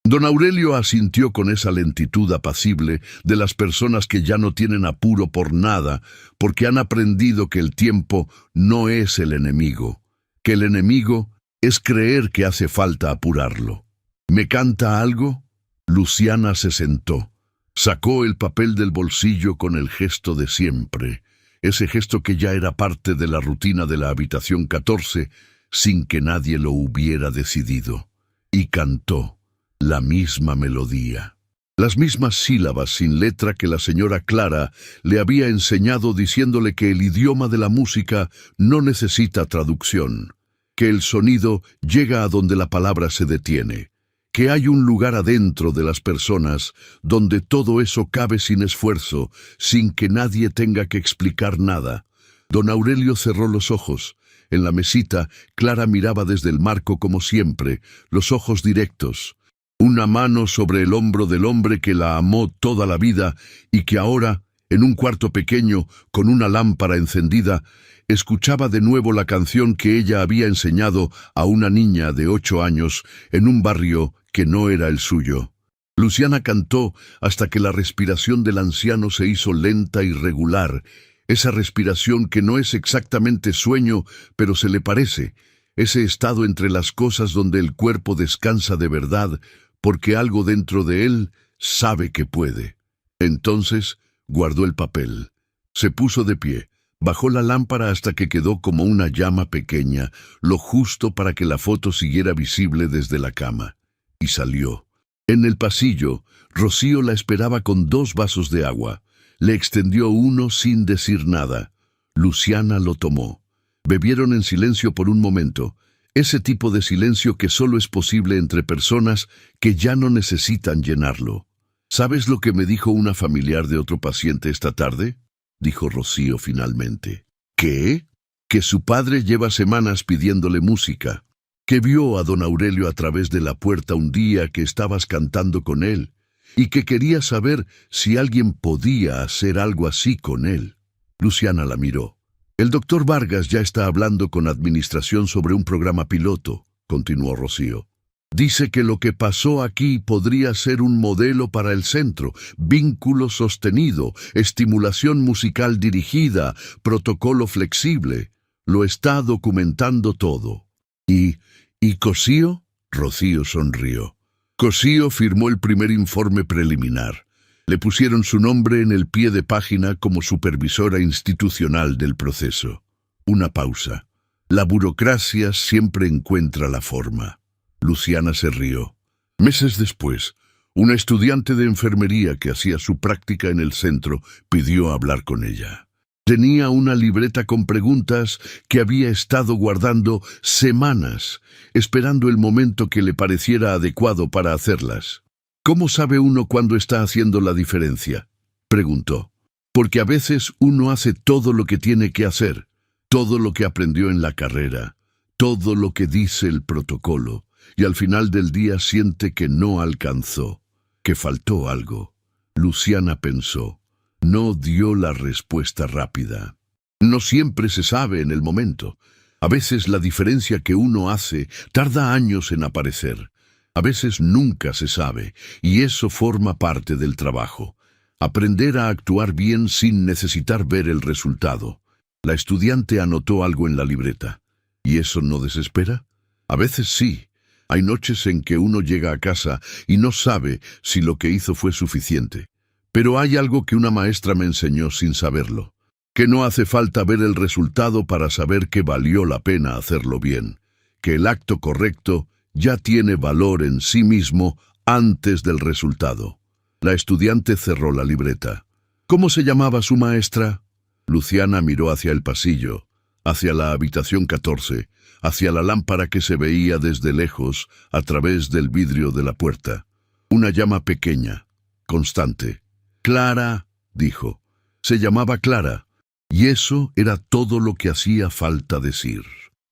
Don Aurelio asintió con esa lentitud apacible de las personas que ya no tienen apuro por nada, porque han aprendido que el tiempo no es el enemigo, que el enemigo es creer que hace falta apurarlo. ¿Me canta algo? Luciana se sentó. Sacó el papel del bolsillo con el gesto de siempre, ese gesto que ya era parte de la rutina de la habitación 14, sin que nadie lo hubiera decidido. Y cantó. La misma melodía, las mismas sílabas sin letra que la señora Clara le había enseñado diciéndole que el idioma de la música no necesita traducción, que el sonido llega a donde la palabra se detiene, que hay un lugar adentro de las personas donde todo eso cabe sin esfuerzo, sin que nadie tenga que explicar nada. Don Aurelio cerró los ojos. En la mesita, Clara miraba desde el marco como siempre, los ojos directos. Una mano sobre el hombro del hombre que la amó toda la vida y que ahora, en un cuarto pequeño, con una lámpara encendida, escuchaba de nuevo la canción que ella había enseñado a una niña de 8 años en un barrio que no era el suyo. Luciana cantó hasta que la respiración del anciano se hizo lenta y regular, esa respiración que no es exactamente sueño, pero se le parece, ese estado entre las cosas donde el cuerpo descansa de verdad, porque algo dentro de él sabe que puede. Entonces guardó el papel, se puso de pie, bajó la lámpara hasta que quedó como una llama pequeña, lo justo para que la foto siguiera visible desde la cama, y salió. En el pasillo, Rocío la esperaba con 2 vasos de agua. Le extendió uno sin decir nada. Luciana lo tomó. Bebieron en silencio por un momento. Ese tipo de silencio que solo es posible entre personas que ya no necesitan llenarlo. ¿Sabes lo que me dijo una familiar de otro paciente esta tarde?, dijo Rocío finalmente. ¿Qué? Que su padre lleva semanas pidiéndole música, que vio a don Aurelio a través de la puerta un día que estabas cantando con él, y que quería saber si alguien podía hacer algo así con él. Luciana la miró. El doctor Vargas ya está hablando con administración sobre un programa piloto, continuó Rocío. Dice que lo que pasó aquí podría ser un modelo para el centro, vínculo sostenido, estimulación musical dirigida, protocolo flexible. Lo está documentando todo. ¿Y Cosío? Rocío sonrió. Cosío firmó el primer informe preliminar. Le pusieron su nombre en el pie de página como supervisora institucional del proceso. Una pausa. La burocracia siempre encuentra la forma. Luciana se rió. Meses después, una estudiante de enfermería que hacía su práctica en el centro pidió hablar con ella. Tenía una libreta con preguntas que había estado guardando semanas, esperando el momento que le pareciera adecuado para hacerlas. ¿Cómo sabe uno cuándo está haciendo la diferencia?, preguntó. Porque a veces uno hace todo lo que tiene que hacer, todo lo que aprendió en la carrera, todo lo que dice el protocolo, y al final del día siente que no alcanzó, que faltó algo. Luciana pensó. No dio la respuesta rápida. No siempre se sabe en el momento. A veces la diferencia que uno hace tarda años en aparecer. A veces nunca se sabe, y eso forma parte del trabajo. Aprender a actuar bien sin necesitar ver el resultado. La estudiante anotó algo en la libreta. ¿Y eso no desespera? A veces sí. Hay noches en que uno llega a casa y no sabe si lo que hizo fue suficiente. Pero hay algo que una maestra me enseñó sin saberlo, que no hace falta ver el resultado para saber que valió la pena hacerlo bien, que el acto correcto ya tiene valor en sí mismo antes del resultado. La estudiante cerró la libreta. ¿Cómo se llamaba su maestra? Luciana miró hacia el pasillo, hacia la habitación 14, hacia la lámpara que se veía desde lejos a través del vidrio de la puerta. Una llama pequeña, constante. Clara, dijo. Se llamaba Clara, y eso era todo lo que hacía falta decir.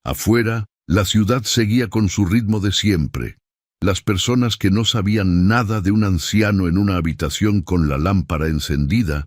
Afuera, la ciudad seguía con su ritmo de siempre. Las personas que no sabían nada de un anciano en una habitación con la lámpara encendida,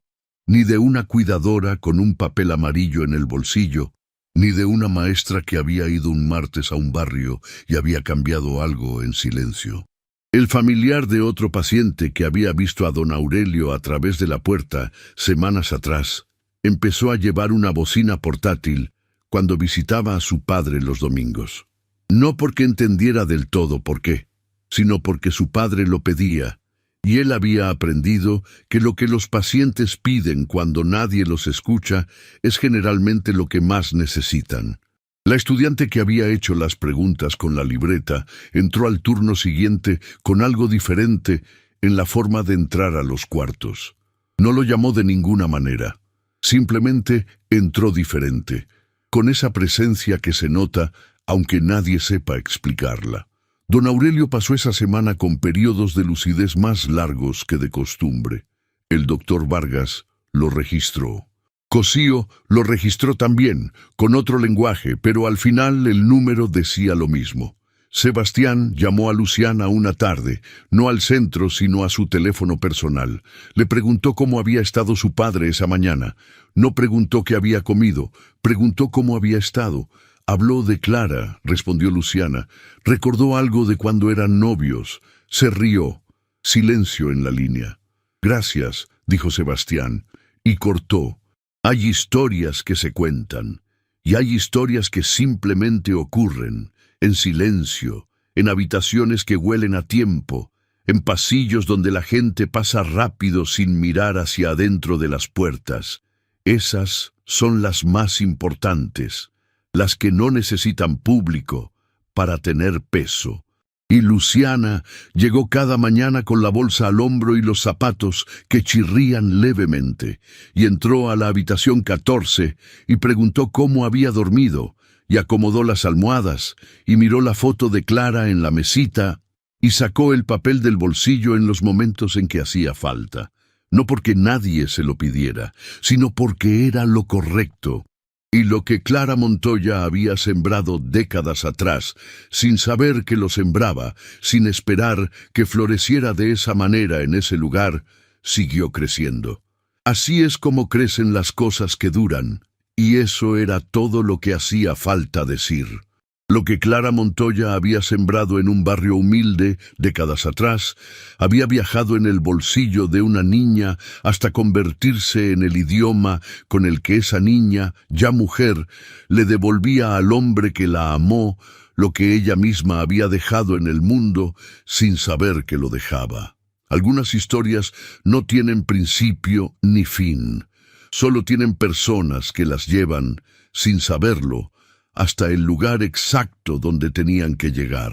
ni de una cuidadora con un papel amarillo en el bolsillo, ni de una maestra que había ido un martes a un barrio y había cambiado algo en silencio. El familiar de otro paciente que había visto a don Aurelio a través de la puerta semanas atrás, empezó a llevar una bocina portátil cuando visitaba a su padre los domingos. No porque entendiera del todo por qué, sino porque su padre lo pedía, y él había aprendido que lo que los pacientes piden cuando nadie los escucha es generalmente lo que más necesitan. La estudiante que había hecho las preguntas con la libreta entró al turno siguiente con algo diferente en la forma de entrar a los cuartos. No lo llamó de ninguna manera. Simplemente entró diferente, con esa presencia que se nota aunque nadie sepa explicarla. Don Aurelio pasó esa semana con periodos de lucidez más largos que de costumbre. El doctor Vargas lo registró. Cosío lo registró también, con otro lenguaje, pero al final el número decía lo mismo. Sebastián llamó a Luciana una tarde, no al centro, sino a su teléfono personal. Le preguntó cómo había estado su padre esa mañana. No preguntó qué había comido, preguntó cómo había estado. Habló de Clara, respondió Luciana. Recordó algo de cuando eran novios. Se rió. Silencio en la línea. Gracias, dijo Sebastián, y cortó. Hay historias que se cuentan, y hay historias que simplemente ocurren, en silencio, en habitaciones que huelen a tiempo, en pasillos donde la gente pasa rápido sin mirar hacia adentro de las puertas. Esas son las más importantes, las que no necesitan público para tener peso. Y Luciana llegó cada mañana con la bolsa al hombro y los zapatos que chirrían levemente, y entró a la habitación 14 y preguntó cómo había dormido, y acomodó las almohadas, y miró la foto de Clara en la mesita, y sacó el papel del bolsillo en los momentos en que hacía falta, no porque nadie se lo pidiera, sino porque era lo correcto. Y lo que Clara Montoya había sembrado décadas atrás, sin saber que lo sembraba, sin esperar que floreciera de esa manera en ese lugar, siguió creciendo. Así es como crecen las cosas que duran, y eso era todo lo que hacía falta decir. Lo que Clara Montoya había sembrado en un barrio humilde décadas atrás, había viajado en el bolsillo de una niña hasta convertirse en el idioma con el que esa niña, ya mujer, le devolvía al hombre que la amó lo que ella misma había dejado en el mundo sin saber que lo dejaba. Algunas historias no tienen principio ni fin, solo tienen personas que las llevan, sin saberlo, hasta el lugar exacto donde tenían que llegar.